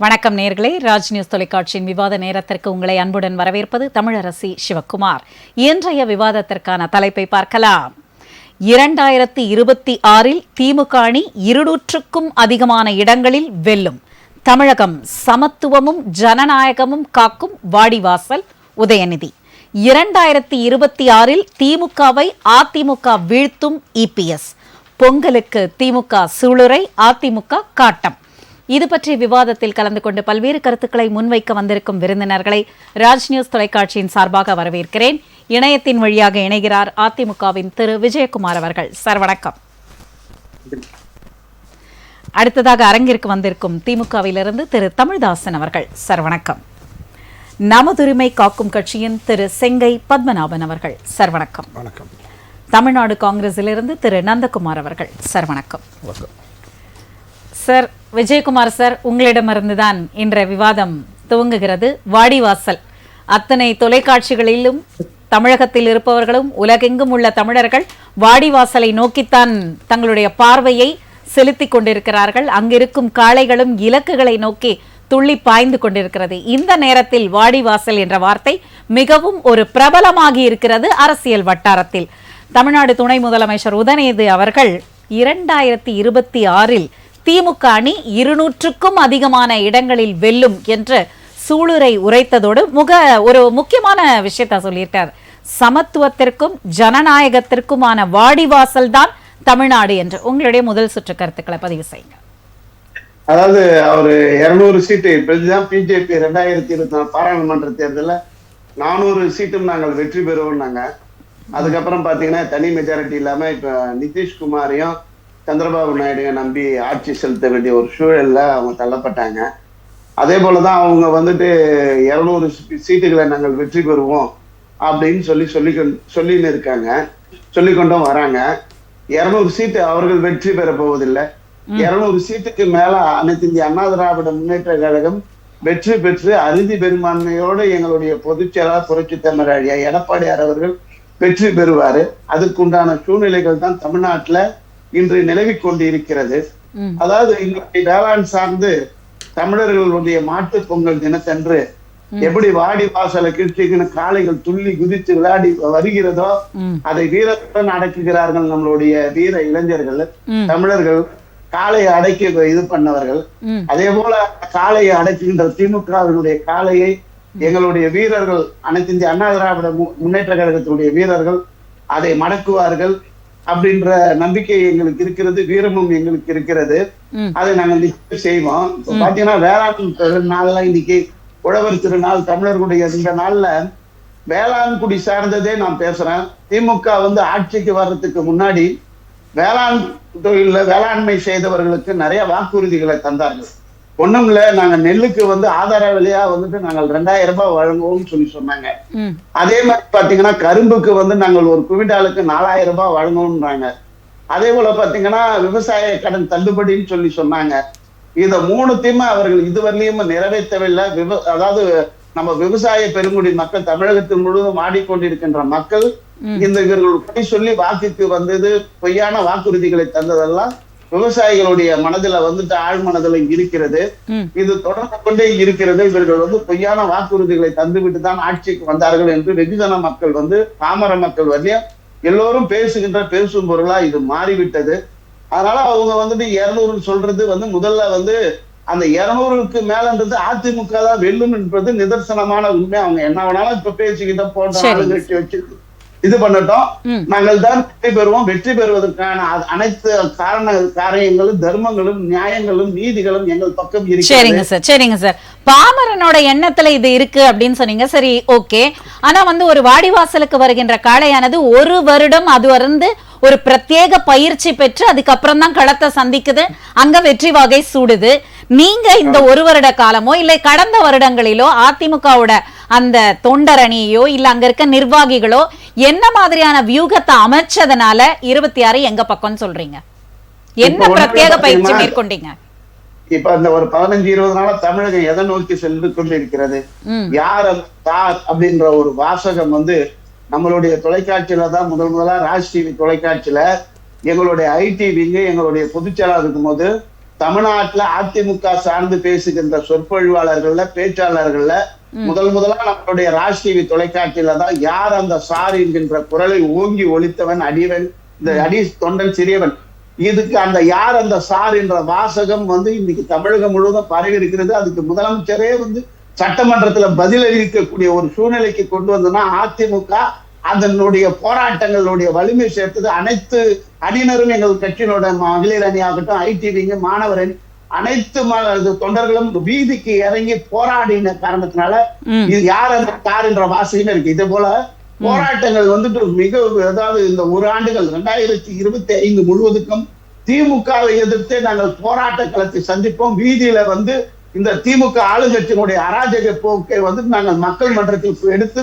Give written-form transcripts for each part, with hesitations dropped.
வணக்கம் நேர்களே, ராஜ் நியூஸ் தொலைக்காட்சியின் விவாத நேரத்திற்கு உங்களை அன்புடன் வரவேற்பது தமிழரசி சிவக்குமார். இன்றைய விவாதத்திற்கான தலைப்பை பார்க்கலாம். 2026 திமுக அணி 200க்கும் அதிகமான இடங்களில் வெல்லும். தமிழகம் சமத்துவமும் ஜனநாயகமும் காக்கும் வாடிவாசல் உதயநிதி. 2026 திமுகவை அதிமுக வீழ்த்தும் இபிஎஸ். பொங்கலுக்கு திமுக சூளுரை, அதிமுக காட்டம். இது பற்றி விவாதத்தில் கலந்து கொண்டு பல்வேறு கருத்துக்களை முன்வைக்க வந்திருக்கும் விருந்தினர்களை ராஜ் நியூஸ் தொலைக்காட்சியின் சார்பாக வரவேற்கிறேன். இணையத்தின் வழியாக இணைகிறார் அதிமுகவின் திரு விஜயகுமார் அவர்கள். சார் வணக்கம். அடுத்ததாக அரங்கிற்கு வந்திருக்கும் திமுகவிலிருந்து திரு தமிழ்தாசன் அவர்கள். சார் வணக்கம். நமதுரிமை காக்கும் கட்சியின் திரு செங்கை பத்மநாபன் அவர்கள். சார் வணக்கம். வணக்கம். தமிழ்நாடு காங்கிரசிலிருந்து திரு நந்தகுமார் அவர்கள். சார் வணக்கம். சார் விஜயகுமார் சார், உங்களிடமிருந்துதான் இன்றைய விவாதம் துவங்குகிறது. வாடிவாசல் அத்தனை தொலைக்காட்சிகளிலும் தமிழகத்தில் இருப்பவர்களும் உலகெங்கும் உள்ள தமிழர்கள் வாடிவாசலை நோக்கித்தான் தங்களுடைய பார்வையை செலுத்திக் கொண்டிருக்கிறார்கள். அங்கிருக்கும் காளைகளும் இலக்குகளை நோக்கி துள்ளி பாய்ந்து கொண்டிருக்கிறது. இந்த நேரத்தில் வாடிவாசல் என்ற வார்த்தை மிகவும் ஒரு பிரபலமாகி இருக்கிறது அரசியல் வட்டாரத்தில். தமிழ்நாடு துணை முதலமைச்சர் உதயநிதி அவர்கள் 2026 திமுக அணி 200க்கும் அதிகமான இடங்களில் வெல்லும் என்று சூளுரை உரைத்ததோடு ஒரு முக்கியமான விஷயத்த சொல்லியிருக்கார். சமத்துவத்திற்கும் ஜனநாயகத்திற்குமான வாடிவாசல் தான் தமிழ்நாடு என்று. உங்களுடைய முதல் சுற்று கருத்துக்களை பதிவு செய்யுங்க. அதாவது அவரு 200 சீட்டு இப்பதான் பிஜேபி 2024 பாராளுமன்ற தேர்தலில் 400 சீட்டும் நாங்கள் வெற்றி பெறுவோம்னாங்க. அதுக்கப்புறம் பாத்தீங்கன்னா தனி மெஜாரிட்டி இல்லாம இப்ப நிதிஷ்குமாரையும் சந்திரபாபு நாயுடு நம்பி ஆட்சி செலுத்த வேண்டிய ஒரு சூழல்ல அவங்க தள்ளப்பட்டாங்க. அதே போலதான் அவங்க வந்துட்டு 200 சீட்டுகளை நாங்கள் வெற்றி பெறுவோம் அப்படின்னு சொல்லின்னு இருக்காங்க, சொல்லிக்கொண்டும் வராங்க. 200 சீட்டு அவர்கள் வெற்றி பெற போவதில்லை. 200 சீட்டுக்கு மேல அனைத்து இந்திய அண்ணா திராவிட முன்னேற்ற கழகம் வெற்றி பெற்று அறுதி பெரும்பான்மையோடு எங்களுடைய பொதுச் செயலாளர் புரட்சி தமிழர் ஐயா எடப்பாடியார் அவர்கள் வெற்றி பெறுவாரு. அதுக்குண்டான சூழ்நிலைகள் தான் தமிழ்நாட்டுல இன்று நிலவி கொண்டு இருக்கிறது. அதாவது இன்றைய வேளாண் சார்ந்து தமிழர்களுடைய மாட்டு பொங்கல் தினத்தன்று எப்படி வாடி வாசலை கீழ்ச்சிக்கின காளைகள் துள்ளி குதித்து விளையாடி வருகிறதோ அதை வீரத்துடன் அடக்குகிறார்கள் நம்மளுடைய வீர இளைஞர்கள் தமிழர்கள். காளையை அடக்கி இது பண்ணவர்கள். அதே போல காளையை அடக்குகின்ற திமுகவினுடைய காளையை எங்களுடைய வீரர்கள், அனைத்து இந்திய அண்ணா திராவிட முன்னேற்ற கழகத்தினுடைய வீரர்கள் அதை மடக்குவார்கள் அப்படின்ற நம்பிக்கை எங்களுக்கு இருக்கிறது, வீரமும் எங்களுக்கு இருக்கிறது. அதை நாங்கள் நிச்சயம் செய்வோம். பாத்தீங்கன்னா வேளாண் திருநாள்ல இன்னைக்கு உழவர் திருநாள் தமிழர்களுடைய இந்த நாள்ல வேளாண் குடி சார்ந்ததே நான் பேசுறேன். திமுக ஆட்சிக்கு வர்றதுக்கு முன்னாடி வேளாண் தொழில வேளாண்மை செய்தவர்களுக்கு நிறைய வாக்குறுதிகளை தந்தார்கள். ஒண்ணும் இல்ல, நாங்க நெல்லுக்கு ஆதார விலையா நாங்கள் 2000 ரூபாய் வழங்குவோம்னு சொன்னாங்க. அதே மாதிரி பாத்தீங்கன்னா கரும்புக்கு நாங்கள் ஒரு குவிண்டாலுக்கு 4000 ரூபாய் வழங்குவோம்ன்றாங்க. அதே போல பாத்தீங்கன்னா விவசாய கடன் தள்ளுபடின்னு சொன்னாங்க. இத 3த்தையுமே அவர்கள் இதுவரையிலும் நிறைவேற்றவில்லை. அதாவது நம்ம விவசாய பெருங்குடி மக்கள் தமிழகத்தில் முழுவதும் ஆடிக்கொண்டிருக்கின்ற மக்கள் இவர்கள் சொல்லி வாக்குக்கு பொய்யான வாக்குறுதிகளை தந்ததெல்லாம் விவசாயிகளுடைய மனதுல ஆழ் மனதுல இருக்கிறது. இது தொடர்ந்து கொண்டே இருக்கிறது. இவர்கள் பொய்யான வாக்குறுதிகளை தந்துவிட்டு தான் ஆட்சிக்கு வந்தார்கள் என்று வெகுஜன மக்கள் பாமர மக்கள் வரையும் எல்லோரும் பேசுகின்ற பேசும் பொருளா இது மாறிவிட்டது. அதனால அவங்க 200 சொல்றது முதல்ல அந்த 200க்கு மேலன்றது அதிமுக தான் வெல்லும் என்பது நிதர்சனமான உண்மை. அவங்க என்ன வேணாலும் இப்ப பேசிக்கிட்ட போன்ற ஆளுங்கட்சி வச்சு இது பண்ணட்டும், நாங்கள் தான் வெற்றி பெறுவோம். வெற்றி பெறுவதற்கான அனைத்து காரியங்களும் தர்மங்களும் நியாயங்களும் நீதிகளும் எங்கள் பக்கம் இருக்கு. சரிங்க சார். பாமரனோட எண்ணத்துல இது இருக்கு அப்படின்னு சொன்னீங்க. சரி, ஓகே. ஆனா ஒரு வாடிவாசலுக்கு வருகின்ற காளையானது 1 வருடம் அது ஒரு பிரத்யேக பயிற்சி பெற்று அதுக்கப்புறம் தான் களத்தை சந்திக்குது, அங்க வெற்றி வாகை சூடுது. நீங்க இந்த 1 வருட காலமோ இல்லை கடந்த வருடங்களிலோ அதிமுகவோட அந்த தொண்டர் அணியோ இல்ல அங்க இருக்க நிர்வாகிகளோ என்ன மாதிரியான வியூகத்தை அமைச்சதனால 26 எங்க பக்கம்னு சொல்றீங்க? என்ன பிரத்யேக பயிற்சி மேற்கொண்டீங்க? இப்ப அந்த ஒரு 15-20 நாளா தமிழகம் எதை நோக்கி சென்று கொண்டிருக்கிறது? யார் தார் அப்படின்ற ஒரு வாசகம் நம்மளுடைய தொலைக்காட்சியில தான் முதலா ராஜ் டிவி தொலைக்காட்சியில எங்களுடைய ஐடி விங்க எங்களுடைய பொதுச்செயலாளர் இருக்கும்போது தமிழ்நாட்டுல அதிமுக சார்ந்து பேசுகின்ற சொற்பொழிவாளர்கள்ல பேச்சாளர்கள்ல முதலா நம்மளுடைய ராஜ் டிவி தொலைக்காட்சியில தான் யார் அந்த சார் என்கின்ற குரலை ஓங்கி ஒலித்தவன் அடிவன், இந்த அடி தொண்டன் சிறியவன், இதுக்கு அந்த யார் அந்த சார் என்ற வாசகம் இன்னைக்கு தமிழகம் முழுவதும் பரவி இருக்கிறது. அதுக்கு முதலமைச்சரே சட்டமன்றத்துல பதிலளிக்கக்கூடிய ஒரு சூழ்நிலைக்கு கொண்டு வந்தோம்னா அதிமுக அதனுடைய போராட்டங்களுடைய வலிமை சேர்த்தது. அனைத்து அணியினரும் எங்கள் கட்சியினோட மகளிர் அணி ஆகட்டும், ஐடிவிங்க, மாணவர் அணி, அனைத்து தொண்டர்களும் வீதிக்கு இறங்கி போராடின காரணத்தினால இது யார் அந்த சார் என்ற வாசகம் இருக்கு. இதே போல போராட்டங்கள் மிக, அதாவது இந்த ஒரு ஆண்டுகள் 2025 முழுவதுக்கும் திமுகவை எதிர்த்து நாங்கள் போராட்ட களத்தை சந்திப்போம். வீதியில இந்த திமுக ஆளுங்கட்சியினுடைய அராஜக போக்கை நாங்கள் மக்கள் மன்றத்தில் எடுத்து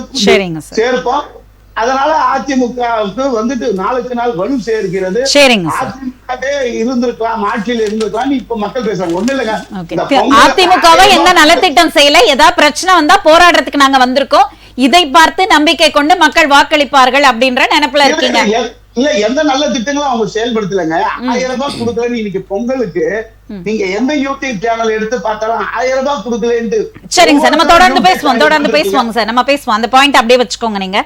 சேர்ப்போம். அதனால அதிமுகவுக்கு நாளுக்கு நாள் வலு சேர்க்கிறது. அதிமுகவே இருந்திருக்கலாம், ஆட்சியில் இருந்திருக்கலாம், இப்ப மக்கள் பேசுறாங்க. ஒண்ணு இல்லைங்க, அதிமுகவை எந்த நலத்திட்டம் செய்யல, ஏதாவது பிரச்சனை வந்தா போராடுறதுக்கு நாங்க வந்திருக்கோம், இதை பார்த்து நம்பிக்கை கொண்டு மக்கள் வாக்களிப்பார்கள் அப்படின்ற நினைப்புல இருக்கீங்க. இல்ல, எந்த நல்ல திட்டங்களும் அவங்க செயல்படுத்தலைங்க. 1000 ரூபாய் கொடுக்கலன்னு இன்னைக்கு பொங்கலுக்கு நீங்க எந்த யூடியூப் சேனல் எடுத்து பார்த்தாலும் 1000 ரூபாய் கொடுக்கலன்னு. சரிங்க சார், நம்ம தொடர்ந்து பேசுவோம் சார், நம்ம பேசுவோம். அந்த பாயிண்ட் அப்படியே வச்சுக்கோங்க. நீங்க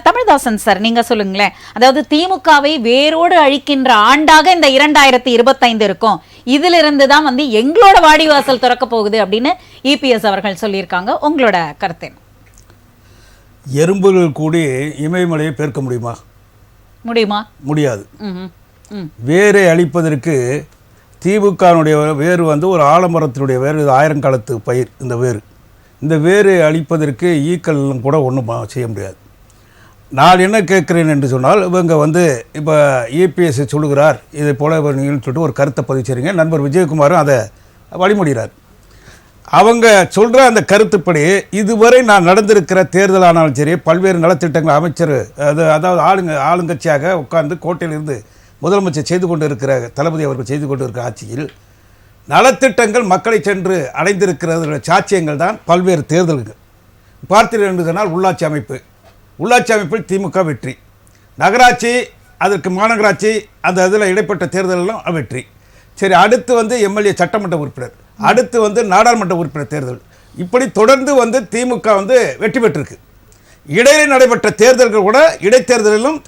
தமிழ்தாசன் சார், நீங்க சொல்லுங்களேன். அதாவது திமுகவை வேரோடு அழிக்கின்ற ஆண்டாக இந்த 2025 இருக்கும், இதுல இருந்து தான் எங்களோட வாடிவாசல் திறக்க போகுது அப்படின்னு இபிஎஸ் அவர்கள் சொல்லியிருக்காங்க. உங்களோட கருத்து? எறும்புகள் கூடி இமயமலையை பெருக்க முடியுமா? முடியாது. வேரை அழிப்பதற்கு திமுகனுடைய வேறு ஒரு ஆலமரத்தினுடைய வேறு, இது 1000 காலத்து பயிர். இந்த வேரை அழிப்பதற்கு ஈக்கள் கூட ஒன்றும் செய்ய முடியாது. நான் என்ன கேட்குறேன் என்று சொன்னால், இவங்க இப்போ இபிஎஸ் சொல்லுகிறார், இதை போல நீங்கள் சொல்லிட்டு ஒரு கருத்தை பதிவு செய்கிறீங்க. நண்பர் விஜயகுமாரும் அதை வழிமொழிகிறார். அவங்க சொல்கிற அந்த கருத்துப்படி இதுவரை நான் நடந்திருக்கிற தேர்தல் ஆனாலும் சரி, பல்வேறு நலத்திட்டங்கள் அமைச்சர் அதாவது ஆளுங்கட்சியாக உட்கார்ந்து கோட்டையிலிருந்து முதலமைச்சர் செய்து கொண்டு இருக்கிற தளபதி அவர்கள் செய்து கொண்டு இருக்கிற ஆட்சியில் நலத்திட்டங்கள் மக்களை சென்று அடைந்திருக்கிற சாட்சியங்கள் தான் பல்வேறு தேர்தல்கள். பார்த்தீர்கள் என்று சொன்னால் உள்ளாட்சி அமைப்பில் திமுக வெற்றி, நகராட்சி, அதற்கு மாநகராட்சி, அந்த இதில் இடைப்பட்ட தேர்தலும் வெற்றி. சரி, அடுத்து எம்எல்ஏ சட்டமன்ற உறுப்பினர், அடுத்து நாடாளுமன்ற உறுப்பினர் தேர்தல், இப்படி தொடர்ந்து திமுக வெற்றி பெற்றிருக்கு. இடையிலே நடைபெற்ற தேர்தல்கள் கூட, இடைத்தேர்தலிலும்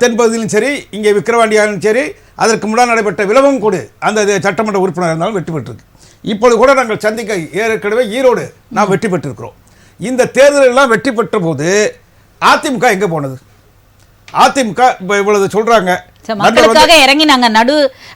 தென்பகுதியிலும் சரி, இங்கே விக்கிரவாண்டியாலும் சரி, அதற்கு முன்னால் நடைபெற்ற விலவும் கூட அந்த சட்டமன்ற உறுப்பினர் இருந்தாலும் வெற்றி பெற்றிருக்கு. இப்பொழுது கூட நாங்கள் சந்திக்க ஏற்கனவே ஈரோடு நாம் வெற்றி பெற்றிருக்கிறோம். இந்த தேர்தலெல்லாம் வெற்றி பெற்ற போது அதிமுக எங்கே போனது? அதிமுக இப்போ இவ்வளவு சொல்றாங்க, மக்களுக்காக இறங்கி நாங்க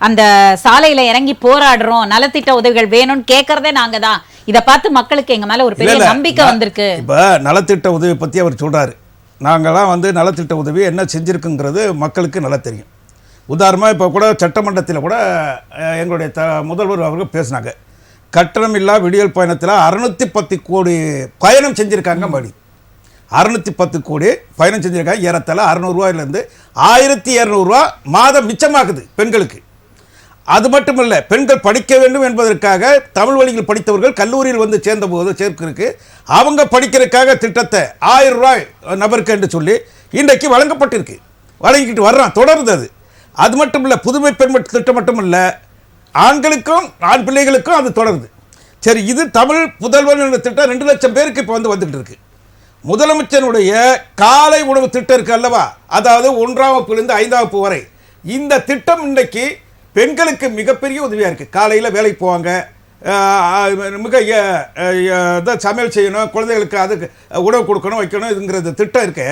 அந்த சாலையில இறங்கி போராடுறோம், நலத்திட்ட உதவிகள் வேணும்னு கேட்கறதே நாங்க தான். இதை பார்த்து மக்களுக்கு எங்க மேல ஒரு பெரிய நம்பிக்கை வந்திருக்கு. இப்ப நலத்திட்ட உதவி பத்தி அவர் சொல்றாரு. நாங்களாம் நலத்திட்ட உதவி என்ன செஞ்சிருக்குங்கிறது மக்களுக்கு நல்லா தெரியும். உதாரணமாக இப்போ கூட சட்டமன்றத்தில் கூட எங்களுடைய முதல்வர் அவர்கள் பேசினாங்க. கட்டணமில்லா விடியல் பயணத்தில் 610 கோடி பயணம் செஞ்சுருக்காங்க. மணி 610 கோடி பயணம் செஞ்சுருக்காங்க. ஏறத்தாழ 600 ரூபாயிலேருந்து 1200 ரூபா மாதம் மிச்சமாகுது பெண்களுக்கு. அது மட்டும் இல்லை, பெண்கள் படிக்க வேண்டும் என்பதற்காக தமிழ் வழியில் படித்தவர்கள் கல்லூரியில் சேர்ந்தபோது சேர்க்கிறதுக்கு அவங்க படிக்கிறதுக்காக திட்டத்தை 1000 ரூபாய் நபருக்கு என்று சொல்லி இன்றைக்கு வழங்கப்பட்டிருக்கு, வழங்கிக்கிட்டு வர்றான், தொடருது. அது மட்டும் இல்லை, புதுமை பெண் திட்டம் மட்டும் இல்லை, ஆண்களுக்கும் ஆண் பிள்ளைகளுக்கும் அது தொடருது. சரி, இது தமிழ் புதல்வன் என்ற திட்டம் 2 லட்சம் பேருக்கு இப்போ வந்துகிட்டு இருக்கு. முதலமைச்சருடைய காலை உணவு திட்டம் இருக்கு அல்லவா, அதாவது 1ஆம் வகுப்பிலிருந்து 5ஆம் வகுப்பு வரை, இந்த திட்டம் இன்றைக்கு பெண்களுக்கு மிகப்பெரிய உதவியாக இருக்குது. காலையில் வேலைக்கு போவாங்க, மிக சமையல் செய்யணும், குழந்தைகளுக்கு அதுக்கு உணவு கொடுக்கணும், வைக்கணும், இதுங்கிறது திட்டம் இருக்கு.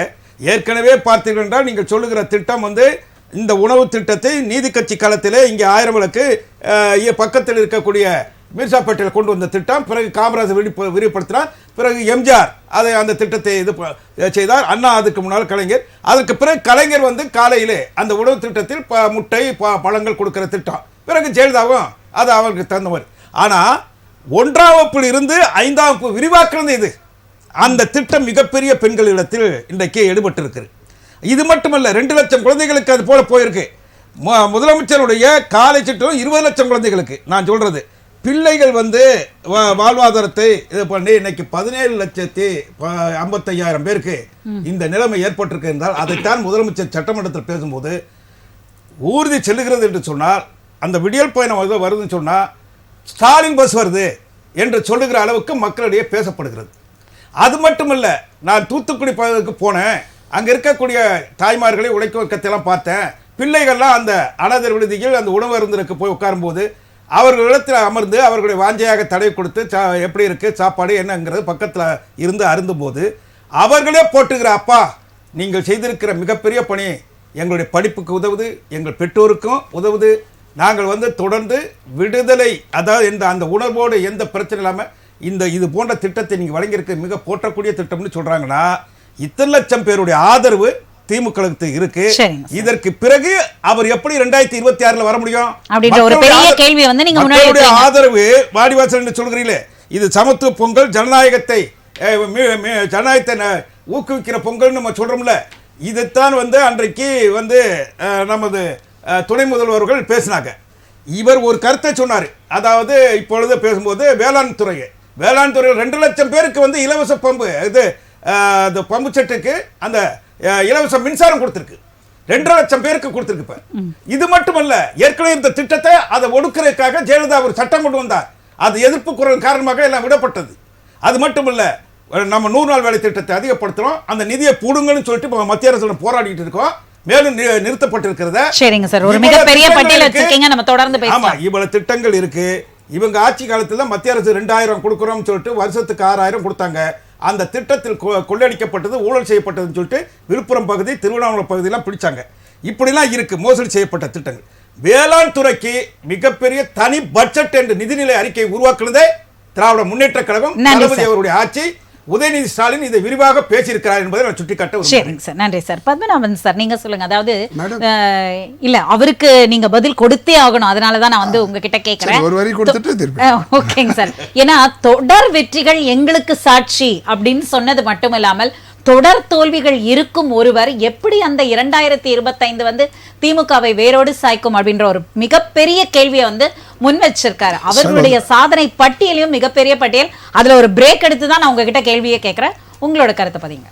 ஏற்கனவே பார்த்தீர்கள் என்றால் நீங்கள் சொல்லுகிற திட்டம் இந்த உணவு திட்டத்தை நீதி கட்சி காலத்தில் இங்கே 1000 விளக்கு பக்கத்தில் இருக்கக்கூடிய மீர்சாப்பேட்டையில் கொண்டு வந்த திட்டம். பிறகு காமராஜர் விரிவுபடுத்தினார், பிறகு எம்ஜிஆர் அதை அந்த திட்டத்தை இது செய்தார், அண்ணா அதுக்கு முன்னால் கலைஞர், அதற்கு பிறகு கலைஞர் காலையிலே அந்த உணவு திட்டத்தில் முட்டை பழங்கள் கொடுக்கிற திட்டம், பிறகு ஜெயலலிதாவும் அது அவருக்கு தந்தவர். ஆனால் 1ஆம் வகுப்பில் இருந்து 5ஆம் வகுப்பு விரிவாக்குறது இது. அந்த திட்டம் மிகப்பெரிய பெண்களிடத்தில் இன்றைக்கு எடுபட்டிருக்கு. இது மட்டுமல்ல, 2 லட்சம் குழந்தைகளுக்கு அது போல போயிருக்கு. முதலமைச்சருடைய காலை திட்டம் 20 லட்சம் குழந்தைகளுக்கு. நான் சொல்றது பிள்ளைகள் வாழ்வாதாரத்தை இது பண்ணி இன்னைக்கு 17,55,000 பேருக்கு இந்த நிலைமை ஏற்பட்டிருக்கு என்றால் அதைத்தான் முதலமைச்சர் சட்டமன்றத்தில் பேசும்போது ஊர்தி செல்லுகிறது என்று சொன்னால், அந்த விடியல் பயணம் வருதுன்னு சொன்னால் ஸ்டாலின் பஸ் வருது என்று சொல்லுகிற அளவுக்கு மக்களிடையே பேசப்படுகிறது. அது மட்டுமல்ல, நான் தூத்துக்குடி பகுதிக்கு போனேன். அங்கே இருக்கக்கூடிய தாய்மார்களை உழைக்க வைக்கத்தெல்லாம் பார்த்தேன். பிள்ளைகள்லாம் அந்த அனாதர் விடுதியில் அந்த உணவு அருந்தருக்கு போய் உட்காரும்போது அவர்களிடத்தில் அமர்ந்து அவர்களுடைய வாஞ்சையாக தடவை கொடுத்து எப்படி இருக்குது சாப்பாடு என்னங்கிறது பக்கத்தில் இருந்து அருந்தும்போது அவர்களே போட்டுக்கிற, அப்பா நீங்கள் செய்திருக்கிற மிகப்பெரிய பணி எங்களுடைய படிப்புக்கு உதவுது, எங்கள் பெற்றோருக்கும் உதவுது, நாங்கள் தொடர்ந்து விடுதலை, அதாவது அந்த உணர்வோடு எந்த பிரச்சனை இல்லாமல் இது போன்ற திட்டத்தை நீங்கள் வழங்கியிருக்க மிக போற்றக்கூடிய திட்டம்னு சொல்கிறாங்கன்னா, இத்தனை லட்சம் பேருடைய ஆதரவு திமுக இருக்கு. இதற்கு பிறகு அவர் எப்படி 2026 வர முடியும் அப்படின்ற ஒரு பெரிய கேள்வி நீங்க முன்னாடி ஆதரவு வாடிவாசல் என்று சொல்கிறீங்களே, இது சமத்துவ பொங்கல், ஜனநாயகத்தை ஊக்குவிக்கிற பொங்கல் நம்ம சொல்றோம்ல. இதைத்தான் அன்றைக்கு நமது துணை முதல்வர்கள் பேசினாங்க. இவர் ஒரு கருத்தை சொன்னார். அதாவது இப்பொழுது பேசும்போது வேளாண் துறையில் 2 லட்சம் பேருக்கு இலவச பம்பு பம்பு செட்டுக்கு அந்த இலவச மின்சாரம் கொடுத்திருக்கு. 2 லட்சம் பேருக்கு கொடுத்திருக்கு. இது மட்டுமல்ல, ஏற்கனவே இந்த திட்டத்தை அதை ஒடுக்கிறதுக்காக ஜெயலலிதா ஒரு சட்டம் கொண்டு வந்தார். அது எதிர்ப்பு குரல் காரணமாக எல்லாம் விடப்பட்டது. அது மட்டுமல்ல, நம்ம 100 நாள் வேலை திட்டத்தை அதிகப்படுத்துறோம், அந்த நிதியை பூடுங்கன்னு சொல்லிட்டு மத்திய அரசு போராடிட்டு இருக்கோம். மேலும் நிறுத்தப்பட்டிருக்கிறத. சரிங்க சார், ஒரு மிகப்பெரிய பட்டியல் வச்சிருக்கீங்க, நம்ம தொடர்ந்து பேசலாம். ஆமா, இவ்வளவு திட்டங்கள் இருக்கு. இவங்க ஆட்சி காலத்துல மத்திய அரசு 2000 கொடுக்குறோம்னு சொல்லிட்டு வருஷத்துக்கு 6000 கொடுத்தாங்க. அந்த திட்டத்தில் கொள்ளடிக்கப்பட்டது, ஊழல் செய்யப்பட்டதுன்னு சொல்லிட்டு விழுப்புரம் பகுதி, திருவண்ணாமலை பகுதியெல்லாம் பிடிச்சாங்க. இப்படிலாம் இருக்கு மோசடி செய்யப்பட்ட திட்டங்கள். வேளாண் துறைக்கு மிகப்பெரிய தனி பட்ஜெட் என்று நிதிநிலை அறிக்கை உருவாக்குனதே திராவிட முன்னேற்ற கழகம், தளபதி அவருடைய ஆட்சி. உதயநிதி ஸ்டாலின் இதை விரிவாக பேசியிருக்கிறார் என்பதை நான் சுட்டிக்காட்ட. சரிங்க சார், நன்றி சார். பத்மநாபன் சார், நீங்க சொல்லுங்க. அதாவது இல்ல, அவருக்கு நீங்க பதில் கொடுத்தே ஆகணும், அதனாலதான் நான் உங்ககிட்ட கேட்கிறேன். ஒரு வரி கொடுத்துட்டு ஓகேங்க சார். ஏன்னா தொடர் வெற்றிகள் எங்களுக்கு சாட்சி அப்படின்னு சொன்னது மட்டுமில்லாமல் தொடர் தோல்விகள் இருக்கும் ஒருவர் எப்படி அந்த 2025 திமுகவை வேரோடு சாய்க்கும் அப்படின்ற ஒரு மிகப்பெரிய கேள்வியை முன் வச்சிருக்காரு. அவர்களுடைய சாதனை பட்டியலையும் மிகப்பெரிய பட்டியல். அதுல ஒரு பிரேக் எடுத்து தான் நான் உங்ககிட்ட கேள்வியை கேட்கிறேன். உங்களோட கருத்தை பதிங்க.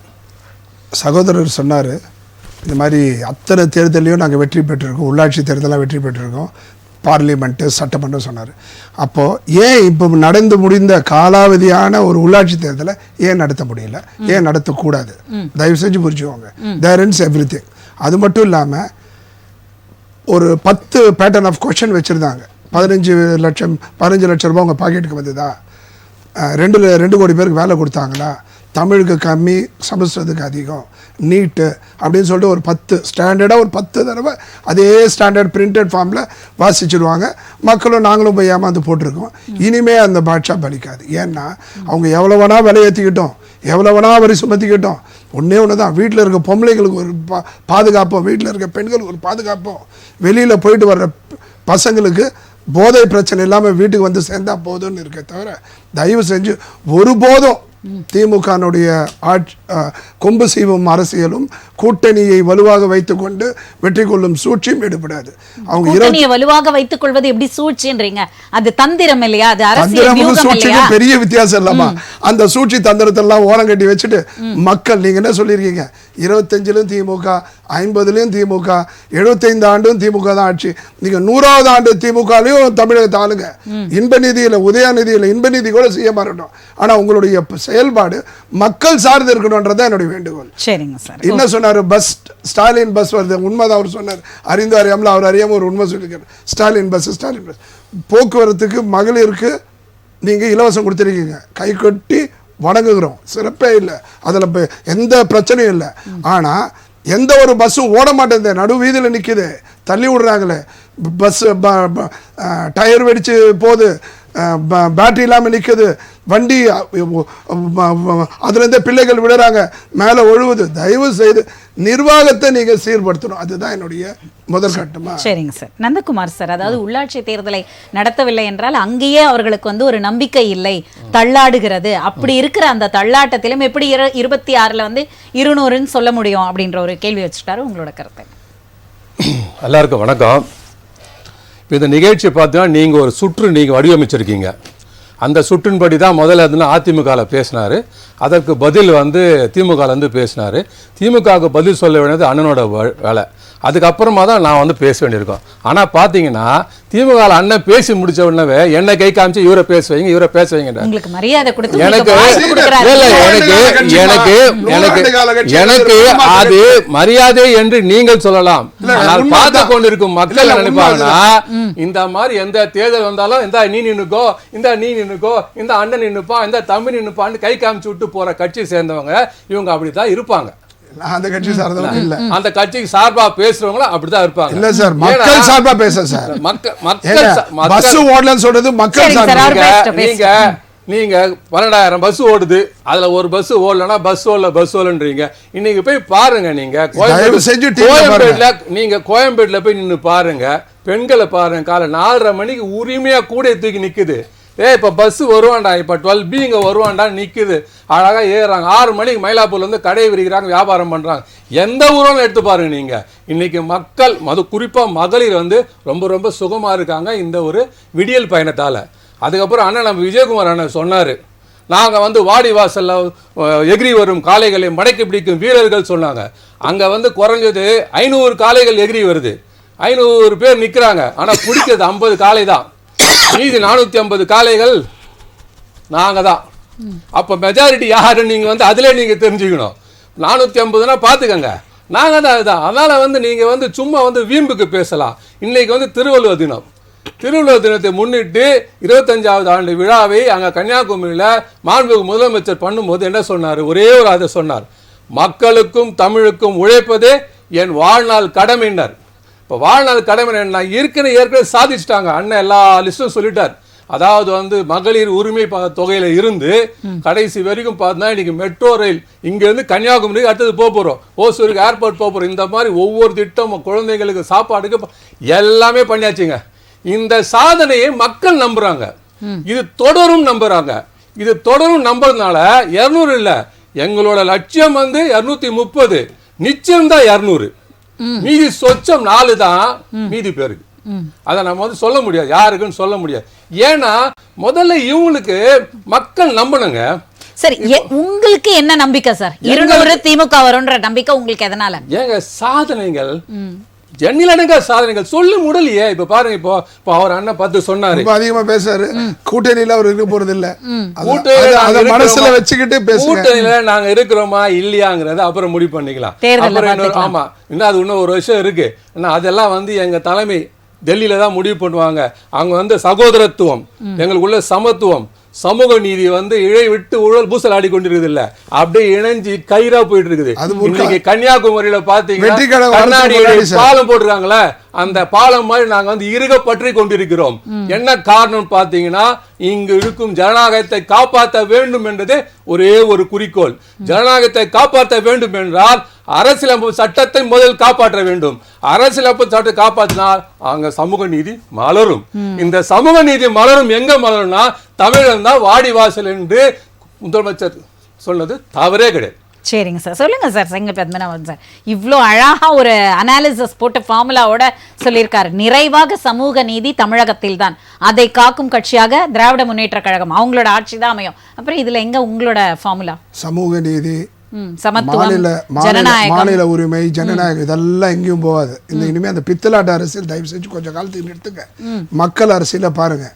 சகோதரர் சொன்னாரு, இந்த மாதிரி அத்தனை தேர்தலையும் நாங்கள் வெற்றி பெற்றிருக்கோம், உள்ளாட்சி தேர்தலாம் வெற்றி பெற்றிருக்கோம், பார்லிமெண்ட்டு சட்டமன்றம் சொன்னார். அப்போது ஏன் இப்போ நடந்து முடிந்த காலாவதியான ஒரு உள்ளாட்சி தேர்தலை ஏன் நடத்த முடியல, ஏன் நடத்தக்கூடாது? தயவு செஞ்சு புரிஞ்சுக்கோங்க. தேர் இன்ஸ் எவ்ரிதிங். அது மட்டும் இல்லாமல் ஒரு 10 பேட்டர்ன் ஆஃப் கொஷின் வச்சுருந்தாங்க. 15 லட்சம் ரூபாய் உங்கள் பாக்கெட்டுக்கு வந்ததா, 2 கோடி பேருக்கு வேலை கொடுத்தாங்களா, தமிழுக்கு கம்மி சமஸ்கிருதத்துக்கு அதிகம், நீட்டு அப்படின்னு சொல்லிட்டு ஒரு 10 ஸ்டாண்டர்டாக ஒரு 10 தடவை அதே ஸ்டாண்டர்ட் பிரிண்டட் ஃபார்மில் வாசிச்சுடுவாங்க. மக்களும் நாங்களும் போய் ஏமாந்து போட்டிருக்கோம். இனிமே அந்த பாட்ஷா பலிக்காது. ஏன்னா அவங்க எவ்வளோ வேணா விலை ஏற்றிக்கிட்டோம், எவ்வளோ வேணா வரி சுமத்திக்கிட்டோம். ஒன்றே ஒன்று தான், வீட்டில் இருக்க பொம்பளைங்களுக்கு ஒரு பாதுகாப்போம், வீட்டில் இருக்க பெண்களுக்கு ஒரு பாதுகாப்போம், வெளியில் போயிட்டு வர்ற பசங்களுக்கு போதை பிரச்சனை இல்லாமல் வீட்டுக்கு சேர்ந்தா போதும்னு இருக்க தவிர, தயவு செஞ்சு ஒருபோதும் திமுகனுடைய கொம்பு சீவும் அரசியலும் கூட்டணியை வலுவாக வைத்துக் கொண்டு வெற்றி கொள்ளும் சூழ்ச்சியும் ஈடுபடாது. அவங்க வலுவாக வைத்துக் கொள்வது எப்படி சூழ்ச்சின்றீங்க? அது தந்திரம் இல்லையா? அது அரசியல் சூழ்ச்சிக்கும் பெரிய வித்தியாசம் இல்லாமா? அந்த சூழ்ச்சி தந்திரத்தெல்லாம் ஓரம் கட்டி வச்சுட்டு மக்கள், நீங்க என்ன சொல்லியிருக்கீங்க, 25 திமுக, 50 திமுக, 75 ஆண்டும் திமுக தான் ஆட்சி. நீங்க 100வது ஆண்டு திமுகலையும் தமிழகத்தை ஆளுங்க. இன்ப நிதியில, உதயநிதியில இன்ப நிதி கூட செய்ய மாட்டோம். ஆனா உங்களுடைய செயல்பாடு மக்கள் சார்ந்து இருக்கணும்ன்றதான் என்னுடைய வேண்டுகோள். சரிங்க சார். என்ன சொன்னாரு, பஸ் ஸ்டாலின் பஸ் வருது, உண்மைதான் அவர் சொன்னார். அறிந்து அறியாமல் அவர் அறியாம ஒரு உண்மை சொல்லியிருக்காரு. ஸ்டாலின் பஸ் போக்குவரத்துக்கு மகளிருக்கு நீங்க இலவசம் கொடுத்துருக்கீங்க, கை கட்டி வணங்குகிறோம், சிறப்பே இல்லை, அதில் எந்த பிரச்சனையும் இல்லை. ஆனால் எந்த ஒரு பஸ்ஸும் ஓட மாட்டேங்குது, நடு வீதியில் நிற்கிது, தள்ளி விடுறாங்களே, பஸ் டயர் வெடிச்சு போகுது, பேட்டரி இல்லாமல் நிற்குது, வண்டி அதுலேருந்தே பிள்ளைகள் விடுறாங்க, மேலே ஒழுகுது. தயவு செய்து நிர்வாகத்தை நீங்கள் சீர்படுத்தணும். அதுதான் என்னுடைய முதல் கட்டமா. சரிங்க சார். நந்தகுமார் சார், அதாவது உள்ளாட்சி தேர்தலை நடத்தவில்லை என்றால் அங்கேயே அவர்களுக்கு ஒரு நம்பிக்கை இல்லை, தள்ளாடுகிறது. அப்படி இருக்கிற அந்த தள்ளாட்டத்திலும் எப்படி 26ல் 200ன்னு சொல்ல முடியும் அப்படின்ற ஒரு கேள்வி வச்சுட்டாரு. உங்களோட கருத்தை. எல்லாருக்கும் வணக்கம். இந்த நிகழ்ச்சி பார்த்தீங்கன்னா நீங்கள் ஒரு சுற்று நீங்கள் வடிவமைச்சிருக்கீங்க. அந்த சுற்றின்படி தான் முதல்ல அதிமுகவில் பேசினார், அதற்கு பதில் திமுகலேருந்து பேசினார். திமுகவுக்கு பதில் சொல்ல வேண்டியது அண்ணனோட வேலை. அதுக்கப்புறமா தான் நான் பேச வேண்டியிருக்கோம். ஆனால் பார்த்தீங்கன்னா திமுக அண்ணன் பேசி முடிச்ச உடனே என்ன கை காமிச்சு இவரை பேச வைங்க இவரை பேச வைங்க. உங்களுக்கு மரியாதை கொடுத்து எனக்கு உங்களுக்கு வாய்ப்பு கொடுக்கறாரு. எனக்கு அது மரியாதை என்று நீங்கள் சொல்லலாம். ஆனால் பார்த்து கொண்டிருக்கும் மக்கள் நினைப்பாங்கன்னா இந்த மாதிரி எந்த தேர்தல் வந்தாலும் இந்த நீ நின்னுக்கோ, இந்த நீ நின்னுக்கோ, இந்த அண்ணன் நின்னுப்பா, இந்த தம்பி நின்னுப்பான்னு கை காமிச்சு விட்டு போற கட்சி சேர்ந்தவங்க இவங்க அப்படித்தான் இருப்பாங்க. அந்த கட்சி சார்ந்தவங்க இல்ல, அந்த கட்சிக்கு சார்பா பேசுறவங்களும் அப்படிதான் இருப்பாங்க. இல்ல சார், மக்கள் சார்பா பேச சார். பஸ் ஓடலன்னு சொல்றது மக்கள் சார்பா. நீங்க 12,000 பஸ் ஓடுது, அதுல ஒரு பஸ் ஓடலன்னா பஸ் ஓடலன்றீங்க. இன்னைக்கு போய் பாருங்க, நீங்க கோயம்பேடுல போய் நின்னு பாருங்க, பெண்களை பாருங்க, காலை 4:30 மணிக்கு உரிமையா கூட தூக்கி நிக்குது. இப்ப பஸ் வருவான்டா, இப்ப 12B இங்க வருவான்டா நிக்குது, அழகா ஏறுறாங்க. 6 மணிக்கு மயிலாப்பூர்ல இருந்து கடை விரிக்கிறாங்க, வியாபாரம் பண்றாங்க. எந்த ஊரும் எடுத்து பாருங்க நீங்க. இன்னைக்கு மக்கள் குறிப்பா மகளிர் ரொம்ப ரொம்ப சுகமா இருக்காங்க இந்த ஒரு விடியல் பயணத்தால. அதுக்கப்புறம் அண்ணன் நம்ம விஜயகுமார் அண்ணன் சொன்னாரு, நாங்க வாடி வாசல்ல எகிரி வரும் காளைகளை மடக்கி பிடிக்கும் வீரர்கள் சொன்னாங்க. அங்க குறைஞ்சது 500 காளைகள் எகிரி வருது, 500 பேர் நிக்கிறாங்க. ஆனா பிடிக்கிறது 50 காளை தான், மீதி 450 காளைகள் நாங்க தான். அப்ப மெஜாரிட்டி யாரு நீங்க அதுல நீங்க தெரிஞ்சுக்கணும். 450னா பாத்துக்கங்க, நாங்க தான். அதுதான். அதனால நீங்க சும்மா வீம்புக்கு பேசலாம். இன்னைக்கு திருவள்ளுவர் தினம், திருவள்ளுவர் தினத்தை முன்னிட்டு 25வது ஆண்டு விழாவை அங்க கன்னியாகுமரியில மாண்புமிகு முதலமைச்சர் பண்ணும்போது என்ன சொன்னார்? ஒரே ஒரு அதை சொன்னார், மக்களுக்கும் தமிழுக்கும் உழைப்பதே என் வாழ்நாள் கடமையினர். இப்போ வாழ்நாள் கடமை என்ன ஏற்கனவே சாதிச்சுட்டாங்க. அண்ணன் எல்லா லிஸ்டும் சொல்லிட்டார். அதாவது மகளிர் உரிமை தொகையில இருந்து கடைசி வரைக்கும் பார்த்தா இன்னைக்கு மெட்ரோ ரயில் இங்க இருந்து கன்னியாகுமரி அடுத்தது போறோம், ஓசூருக்கு ஏர்போர்ட் போறோம். இந்த மாதிரி ஒவ்வொரு திட்டம் குழந்தைங்களுக்கு சாப்பாடுக்கு எல்லாமே பண்ணியாச்சுங்க. இந்த சாதனையை மக்கள் நம்புறாங்க, இது தொடரும் நம்புறாங்க. இது தொடரும் நம்புறதுனால 200 இல்ல, எங்களோட லட்சியம் 230, நிச்சயம்தான் 200. மீதி சொச்சம் 4 தான் மீதி பேருக்கு. அதை நம்ம சொல்ல முடியாது, யாருக்குன்னு சொல்ல முடியாது. ஏன்னா முதல்ல இவங்களுக்கு மக்கள் நம்பணுங்க. சரி, உங்களுக்கு என்ன நம்பிக்கை சார்? 200 திமுக வரும்ன்ற நம்பிக்கை உங்களுக்கு எதனால? ஏங்க சாதனைகள் எண்ணிலடங்கா சாதனைகள் சொல்ல முடியலையே. இப்ப பாருங்க, இப்போ அவர் அண்ணன் பார்த்து சொன்னாரு, அதிகமா பேசாரு, கூட்டணியில அவர் இருக்க போறது இல்ல, மனசுல வச்சுக்கிட்டு கூட்டணியில நாங்க இருக்கிறோமா இல்லையாங்கிறத அப்புறம் முடிவு பண்ணிக்கலாம். ஆமா, இன்னும் அது இன்னும் ஒரு விஷயம் இருக்கு. அதெல்லாம் எங்க தலைமை டெல்லியில தான் முடிவு பண்ணுவாங்க. அவங்க சகோதரத்துவம், எங்களுக்குள்ள சமத்துவம், சமூக நீதி இழை விட்டு ஊழல் பூசல் ஆடி கொண்டிருக்குது இல்ல, அப்படியே இணைஞ்சு கயிறா போயிட்டு இருக்குது. இன்னைக்கு கன்னியாகுமரியில பாத்தீங்கன்னா கண்ணாடி பாலம் போட்டிருக்காங்களே, அந்த பாலம் மாதிரி நாங்க இறுக பற்றி கொண்டிருக்கிறோம். என்ன காரணம் பாத்தீங்கன்னா, இங்கு இருக்கும் ஜனநாயகத்தை காப்பாற்ற வேண்டும் என்றது ஒரே ஒரு குறிக்கோள். ஜனநாயகத்தை காப்பாற்ற வேண்டும் என்றால் அரசியலமைப்பு சட்டத்தை முதல் காப்பாற்ற வேண்டும். அரசியலமைப்பு சட்டத்தை காப்பாற்றினால் அங்க சமூக நீதி மலரும். இந்த சமூக நீதி மலரும் எங்க மலரும்னா தமிழன் தான் வாடிவாசல் என்று முதலமைச்சர் சொன்னது தவறே கிடையாது. சரிங்க சார், சொல்லுங்க சார். செங்கல் பத்மநாபன் சார் இவ்வளோ அழகா ஒரு அனாலிசிஸ் போட்டு ஃபார்முலாவோட சொல்லியிருக்காரு. நிறைவாக சமூக நீதி தமிழகத்தில் தான், அதை காக்கும் கட்சியாக திராவிட முன்னேற்ற கழகம், அவங்களோட ஆட்சி தான் அமையும். அப்புறம் இதுல எங்க உங்களோட ஃபார்முலா? சமூக நீதி, சமத்துவம், மாநில உரிமை, ஜனநாயகம், இதெல்லாம் எங்கேயும் போகாது. இனிமே அந்த பித்தலாட்ட அரசியல் தயவு செஞ்சு கொஞ்சம் காலத்துக்கு நிறுத்துங்க. மக்கள் அரசியல பாருங்க.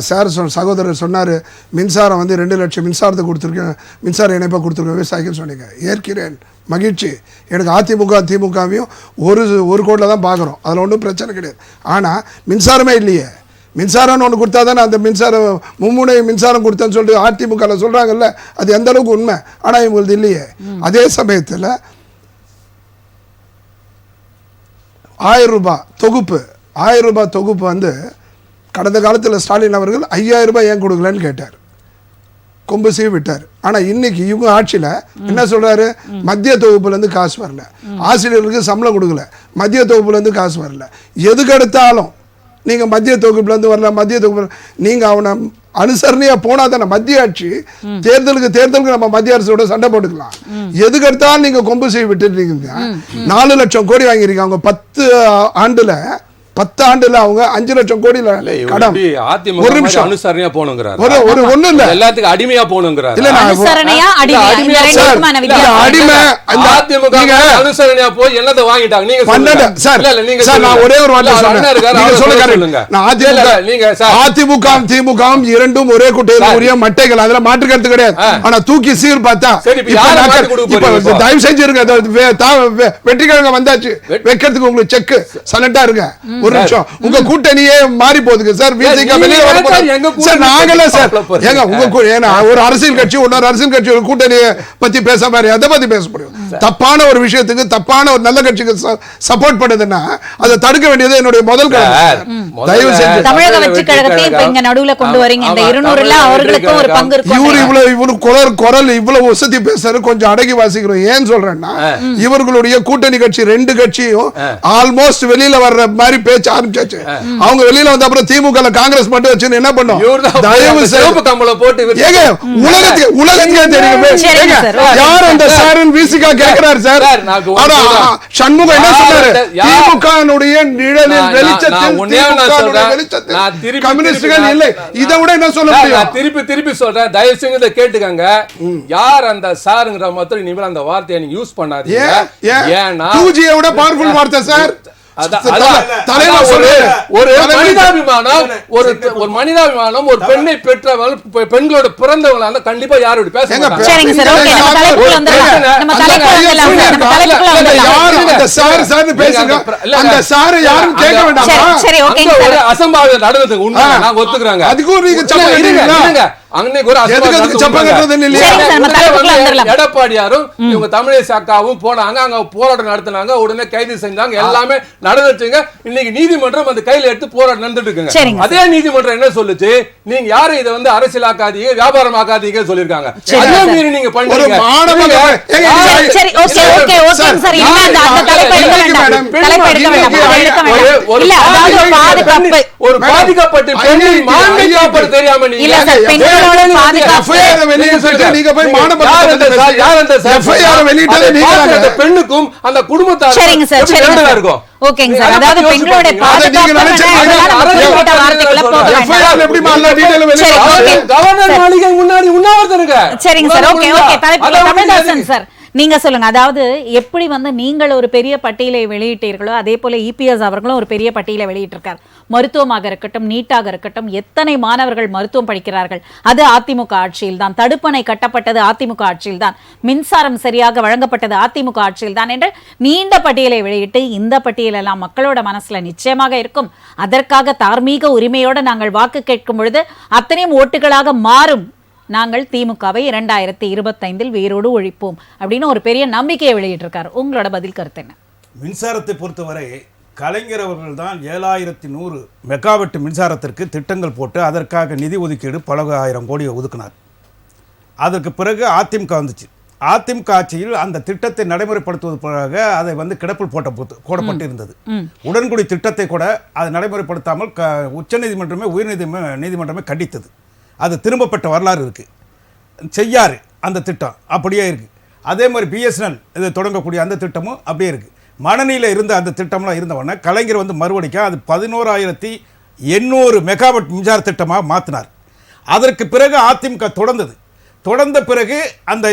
சார் சகோதரர் சொன்னார், மின்சாரம் 2 லட்சம் மின்சாரத்தை கொடுத்துருக்கேன், மின்சார இணைப்பாக கொடுத்துருக்கேன் விவசாயிகள் சொன்னீங்க. ஏற்கிறேன், மகிழ்ச்சி. எனக்கு அதிமுக திமுகவையும் ஒரு கோட்டில் தான் பார்க்குறோம், அதில் ஒன்றும் பிரச்சனை கிடையாது. ஆனால் மின்சாரமே இல்லையே. மின்சாரம்னு ஒன்று கொடுத்தா தானே அந்த மின்சாரம் மும்முனை மின்சாரம் கொடுத்தேன்னு சொல்லிட்டு அதிமுகவில் சொல்கிறாங்கல்ல, அது எந்த அளவுக்கு உண்மை. ஆனால் இவங்களுக்கு இல்லையே. அதே சமயத்தில் 1000 ரூபாய் தொகுப்பு, 1000 ரூபாய் தொகுப்பு கடந்த காலத்தில் ஸ்டாலின் அவர்கள் 5000 ரூபாய் ஏன் கொடுக்கலன்னு கேட்டார், கொம்பு சீவி விட்டார். ஆனால் இன்னைக்கு இவங்க ஆட்சியில் என்ன சொல்றாரு, மத்திய தொகுப்புலேருந்து காசு வரல, ஆசிரியர்களுக்கு சம்பளம் கொடுக்கல, மத்திய தொகுப்புலேருந்து காசு வரல. எதுக்கு எடுத்தாலும் நீங்கள் மத்திய தொகுப்புலேருந்து வரல, மத்திய தொகுப்பு நீங்கள் அவனை அனுசரணையாக போனால் தானே மத்திய ஆட்சி தேர்தலுக்கு நம்ம மத்திய அரசோட சண்டை போட்டுக்கலாம். எதுக்கு எடுத்தாலும் நீங்கள் கொம்பு சீவி விட்டுருக்கீங்க. 4 லட்சம் கோடி வாங்கியிருக்காங்க 10 ஆண்டுல. 10 ஆண்டுல அவங்க 5 லட்சம் கோடியில கடன். அதிமுக ஒரு நிமிஷம் அனுசரணையா போகணுங்கிறாரு. ஒரு ஒண்ணு இல்ல, எல்லாத்துக்கும் அடிமையா போகணுங்கிறாரு. இல்ல நான் அனுசரணையா அடிமையா இந்த ரெண்டு விதமான வித்தியாசம். அடிமை அந்த அதிமுக அனுசரணையா போய் என்னத வாங்கிட்டாங்க நீங்க சொல்லுங்க. சார் இல்ல நீங்க சார் நான் ஒரே ஒரு வார்த்தை சொல்றேன். நீங்க சொல்லுங்க. நான் அதிமுக திமுக இரண்டும் ஒரே குட்டையில உரிய மட்டைகள், அதுல மாற்று கருத்து கிடையாது. ஆனா தூக்கி சீர் பார்த்தா தயவு செஞ்சிருங்க. வெற்றிக்கிழங்க வந்தாச்சு, வைக்கிறதுக்கு உங்களுக்கு செக் சலண்டா இருங்க. ஒரு நிமிஷம், உங்க கூட்டணியே மாறி போகுதுங்க சார். சார் நாங்களே சார் ஏங்க உங்க ஒரு அரசியல் கட்சி இன்னொரு அரசியல் கட்சி கூட்டணியை பத்தி பேச மாதிரி எதை பத்தி பேச முடியும்? தப்பான ஒரு விஷயத்துக்கு தப்பான ஒரு நல்ல கட்சிக்கு சப்போர்ட் பண்ணுதுன்னா அதை தடுக்க வேண்டியது என்னுடைய முதல் தயவு செஞ்சு. தமிழக வெற்றி கழகத்தை இப்ப இங்க நடுவுல கொண்டு வரீங்க. இந்த 200ல அவர்களுக்கும் ஒரு பங்கு இருக்கும். இவரு குரல் இவ்வளவு வசதி பேசுறது கொஞ்சம் அடங்கி வாசிக்கிறோம். ஏன் சொல்றேன்னா இவர்களுடைய கூட்டணி கட்சி 2 கட்சியும் ஆல்மோஸ்ட் வெளியில வர்ற மாதிரி பேச்சு ஆரம்பிச்சாச்சு. அவங்க வெளியில வந்த அப்புறம் திமுக காங்கிரஸ் மட்டும் வச்சு என்ன பண்ணும்? தயவு செய்து கம்பளம் போட்டு உலகத்துக்கே தெரியும் யார் அந்த சாரன் விசிகா கேக்குறாரு சார். ஆனா சண்முகம் என்ன சொன்னாரு? திமுகனுடைய நிழலில் வெளிச்சத்தில் கம்யூனிஸ்டுகள் இல்லை. இதை விட என்ன சொல்ல முடியும்? திருப்பி சொல்றேன், தயவு செஞ்சு கேட்டுக்கங்க. யார் அந்த சாருங்கிற மாதிரி இனிமேல் அந்த வார்த்தையை நீங்க யூஸ் பண்ணாதீங்க. ஏன்னா 2G விட பவர்ஃபுல் வார்த்தை சார். ஒரு மனிதாபிமானம் ஒரு மனிதாபிமானம் ஒரு பெண்ணை பெற்றவள் பெண்களோட பிறந்தவங்கள கண்டிப்பா யாரோட பேச அசம்பாவிதம் நடந்தது உண்மை, நான் ஒத்துக்கிறாங்க. எடப்பாடியாரும் இவங்க தமிழிசை அக்காவும் போனாங்க, அங்க போராட்டம் நடத்தினாங்க, உடனே கைது செஞ்சாங்க, எல்லாமே நடந்துச்சுங்க. இன்னைக்கு நீதிமன்றம் அந்த கையில எடுத்து போராட்டம் நடந்துட்டு இருக்குங்க. அதே நீதிமன்றம் என்ன சொல்லுச்சு? நீங்க யாரும் இதை வந்து அரசியலாக்காதீங்க, வியாபாரமாக்காதீங்க சொல்லிருக்காங்க. அதே மீறி நீங்க பண்றீங்க. ஒரு பாதிக்கப்பட்ட பெண்ணின் மாண்பை காப்பாற்ற தெரியாம நீங்க பெண்ணுக்கும் அந்த குடும்பத்தாருக்கும் இருக்கும். ஓகேங்க சார், அதாவது பெண்களுடைய கவர்னர் மாளிகை முன்னாடி உண்ணாவிரதம். சரிங்க sir, okay okay. Tamizhdasan sir நீங்க சொல்லுங்க. அதாவது எப்படி வந்து நீங்கள் ஒரு பெரிய பட்டியலை வெளியிட்டீர்களோ அதே போல இபிஎஸ் அவர்களும் ஒரு பெரிய பட்டியலை வெளியிட்டிருக்கார். மருத்துவமாக இருக்கட்டும், நீட்டாக இருக்கட்டும், எத்தனை மாணவர்கள் மருத்துவம் படிக்கிறார்கள் அது அதிமுக ஆட்சியில் தான். தடுப்பணை கட்டப்பட்டது அதிமுக ஆட்சியில் தான். மின்சாரம் சரியாக வழங்கப்பட்டது அதிமுக ஆட்சியில் தான் என்று நீண்ட பட்டியலை வெளியிட்டு இந்த பட்டியலெல்லாம் மக்களோட மனசுல நிச்சயமாக இருக்கும். அதற்காக தார்மீக உரிமையோடு நாங்கள் வாக்கு கேட்கும் பொழுது அத்தனையும் ஓட்டுகளாக மாறும். நாங்கள் திமுகவை 2025 வேரோடு ஒழிப்போம் அப்படின்னு ஒரு பெரிய நம்பிக்கையை வெளியிட்டிருக்காரு. உங்களோட பதில் கருத்து என்ன? மின்சாரத்தை பொறுத்தவரை கலைஞர் அவர்கள் தான் 7100 மெகாவாட் மின்சாரத்திற்கு திட்டங்கள் போட்டு அதற்காக நிதி ஒதுக்கீடு பல ஆயிரம் கோடி ஒதுக்கினார். அதற்கு பிறகு அதிமுக வந்துச்சு. அதிமுக ஆட்சியில் அந்த திட்டத்தை நடைமுறைப்படுத்துவதற்காக அதை வந்து கிடப்பில் போடப்பட்டு இருந்தது. உடன்குடி திட்டத்தை கூட அதை நடைமுறைப்படுத்தாமல் உச்சநீதிமன்றமே நீதிமன்றமே கண்டித்தது. அது திரும்பப்பட்ட வரலாறு இருக்குது. செய்யாறு அந்த திட்டம் அப்படியே இருக்குது. அதே மாதிரி பிஎஸ்என்எல் இது தொடங்கக்கூடிய அந்த திட்டமும் அப்படியே இருக்குது. மனநிலையில் இருந்த அந்த திட்டம்லாம் இருந்தவொடனே கலைஞர் வந்து மறுவடிக்க அது 11800 மெகாவாட் மின்சார திட்டமாக மாற்றினார். அதற்கு பிறகு அதிமுக தொடர்ந்த பிறகு அந்த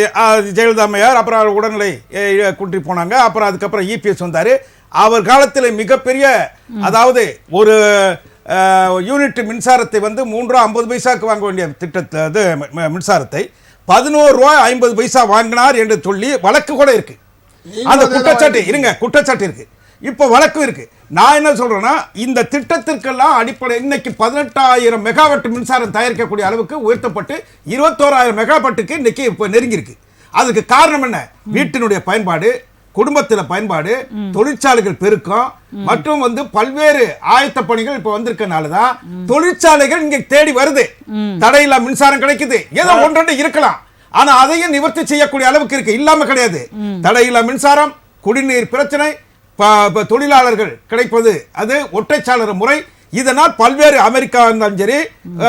ஜெயலலிதா அம்மையார் அப்புறம் உடல்நிலை குன்றி போனாங்க. அப்புறம் அதுக்கப்புறம் இபிஎஸ் வந்தார். அவர் காலத்தில் மிகப்பெரிய அதாவது ஒரு யூனிட் மின்சாரத்தை வந்து 3 ரூபா 50 பைசாக்கு வாங்க வேண்டிய திட்டத்தை மின்சாரத்தை 11 ரூபா 50 பைசா வாங்கினார் என்று சொல்லி வழக்கு கூட இருக்கு. அந்த குற்றச்சாட்டு இருக்கு. இப்போ வழக்கு இருக்கு. நான் என்ன சொல்றேன்னா இந்த திட்டத்திற்கெல்லாம் அடிப்படை இன்னைக்கு 18000 மெகாவாட் மின்சாரம் தயாரிக்கக்கூடிய அளவுக்கு உயர்த்தப்பட்டு 21000 மெகாவாட்டுக்கு இன்னைக்கு இப்போ நெருங்கி இருக்கு. அதுக்கு காரணம் என்ன? வீட்டினுடைய பயன்பாடு, குடும்பத்தில் பயன்பாடு, தொழிற்சாலைகள் பெருக்கம் மற்றும் வந்து பல்வேறு ஆயத்த பணிகள் இப்ப வந்திருக்கனாலதான் தொழிற்சாலைகள் இங்க தேடி வருது. தடையில்லா மின்சாரம் கிடைக்குது. ஏதோ ஒன்றெண்டு இருக்கலாம், ஆனா அதையும் நிவர்த்தி செய்யக்கூடிய அளவுக்கு இருக்கு. இல்லாம கிடையாது. தடையில்லா மின்சாரம், குடிநீர் பிரச்சனை, தொழிலாளர்கள் கிடைப்பது, அது ஒற்றைச்சாளர் முறை. இதனால் பல்வேறு அமெரிக்கா இருந்தாலும் சரி,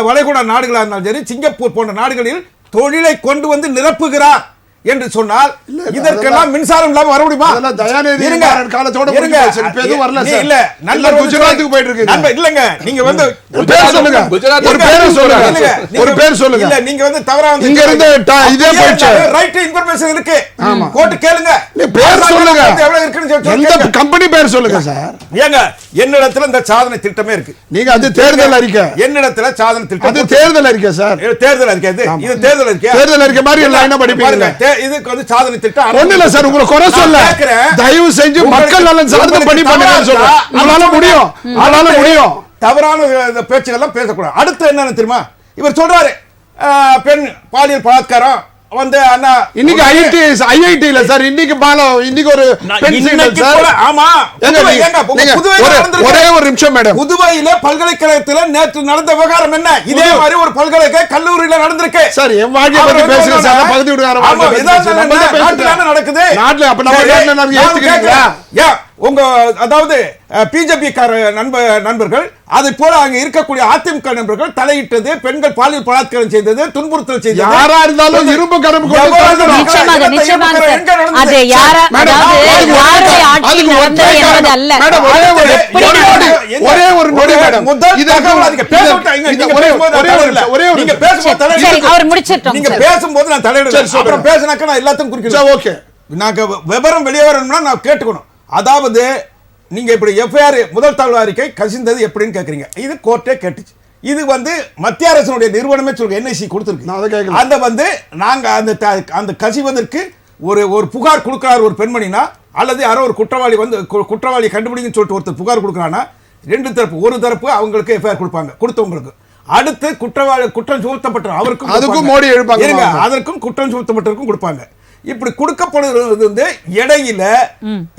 வளைகுடா நாடுகளா இருந்தாலும் சரி, சிங்கப்பூர் போன்ற நாடுகளில் தொழிலை கொண்டு வந்து நிரப்புகிறார். என்று சொன்னால் இல்ல, இதற்கெல்லாம் மின்சாரம் இல்லாம வர முடியுமா? அதெல்லாம் தயாநிதி இருங்க. மாறன் காலத்தோட இருங்க. முடிஞ்சு போச்சு. இப்ப எதுவும் வரல சார். இல்ல எல்லாம் குஜராத்துக்கு போயிட்டு இருக்கு. நண்பர், இல்லங்க நீங்க வந்து ஒரு பேர் சொல்லுங்க. குஜராத் ஒரு பேர் சொல்லுங்க. இல்லங்க, நீங்க ஒரு பேர் சொல்லுங்க. இல்ல நீங்க வந்து தவறா வந்து இங்க இருந்து இதே போச்சு. ரைட் இன்ஃபர்மேஷன் இருக்கு. ஆமா. கோர்ட் கேளுங்க. நீ பேர் சொல்லுங்க. எவ்வளவு இருக்குன்னு சொல்லி எந்த கேளுங்க. கம்பெனி பேர் சொல்லுங்க சார். ஏங்க என்னிடத்துல இந்த சாதனை திட்டமே இருக்கு. நீங்க அது தேர்தல் அறிக்கை. என்னிடத்துல சாதனை திட்டம் அது தேர்தல் அறிக்கை சார். தேர்தல் அறிக்கை இது தேர்தல் அறிக்கை. தேர்தல் அறிக்கை மாதிரி லைனா படிப்பீங்க. இதுக்கு வந்து சாதனை திட்டம் ஒண்ணு இல்ல சார், உங்களை குறை சொல்ல. தயவு செஞ்சு மக்கள் நலன் சார்ந்த பணி பண்ணுங்க சொல்றேன். உங்களால முடியும். உங்களால முடியும். தவறான பேச்சுகள் எல்லாம் பேசக்கூடாது. அடுத்து என்னன்னு தெரியுமா? இவர் சொல்றாரு பெண் பாலியல் பலாத்காரம் வந்து அண்ணா இன்னைக்கு ஐஐடி இல்ல சார். இன்னைக்கு ஒரு பெண் சீனியர் சார். ஆமா ஒரே ஒரு நிமிஷம் மேடம். புதுவையில பல்கலைக்கழகத்துல நேற்று நடந்த விவகாரம் என்ன? இதே மாதிரி ஒரு பல்கலைக்கழக கல்லூரியில நடந்திருக்கு சார். என் வாழ்க்கைய பத்தி பேசுங்க சார். பகுதி விடுறாரு. நாட்டுல நடக்குது. நாட்டுல அப்ப நம்ம நாட்டுல நாங்க ஏத்துக்கிறீங்களா? உங்க அதாவது பிஜேபி நண்பர்கள் அதை போல அங்க இருக்கக்கூடிய அதிமுக நண்பர்கள் தலையிட்டது, பெண்கள் பாலியல் பலாத்காரம் செய்தது, துன்புறுத்தல் செய்தது. யாரா இருந்தாலும் இரும்பு கரம் ஒரே ஒரு நொடி மேடம். நீங்க பேசும்போது நான் தலையிடுவேன். அப்புறம் பேசினாக்க நான் எல்லாத்தையும் குறிக்கிறேன். ஓகே, நாங்க விவரம் வெளியே வரணும்னா நான் கேட்டுக்கணும். அதாவது நீங்க இப்படி எஃப்ஐஆர் முதல் தகவல் அறிக்கை கசிந்தது எப்படின்னு கேக்குறீங்க. இது கோர்ட்டே கேட்டுச்சு. இது வந்து மத்திய அரசினுடைய நிறுவனமே சொல்லுங்க, என்ஐசி கொடுத்திருக்கு. அந்த வந்து நாங்க அந்த கசிவதற்கு ஒரு புகார் கொடுக்கிறார் ஒரு பெண்மணினா, அல்லது யாரோ ஒரு குற்றவாளி வந்து குற்றவாளி கண்டுபிடிங்கன்னு சொல்லிட்டு ஒருத்தர் புகார் கொடுக்குறானா, ரெண்டு தரப்பு, ஒரு தரப்பு அவங்களுக்கு எஃப்ஐஆர் கொடுப்பாங்க, கொடுத்தவங்களுக்கு. அடுத்து குற்றம் சுமத்தப்பட்ட அவருக்கும் அதுக்கும் மோடி எழுப்பாங்க, அதற்கும் குற்றம் சுமத்தப்பட்டிருக்கும் கொடுப்பாங்க. இப்படி கொடுக்கப்படுகிறது வந்து இடையில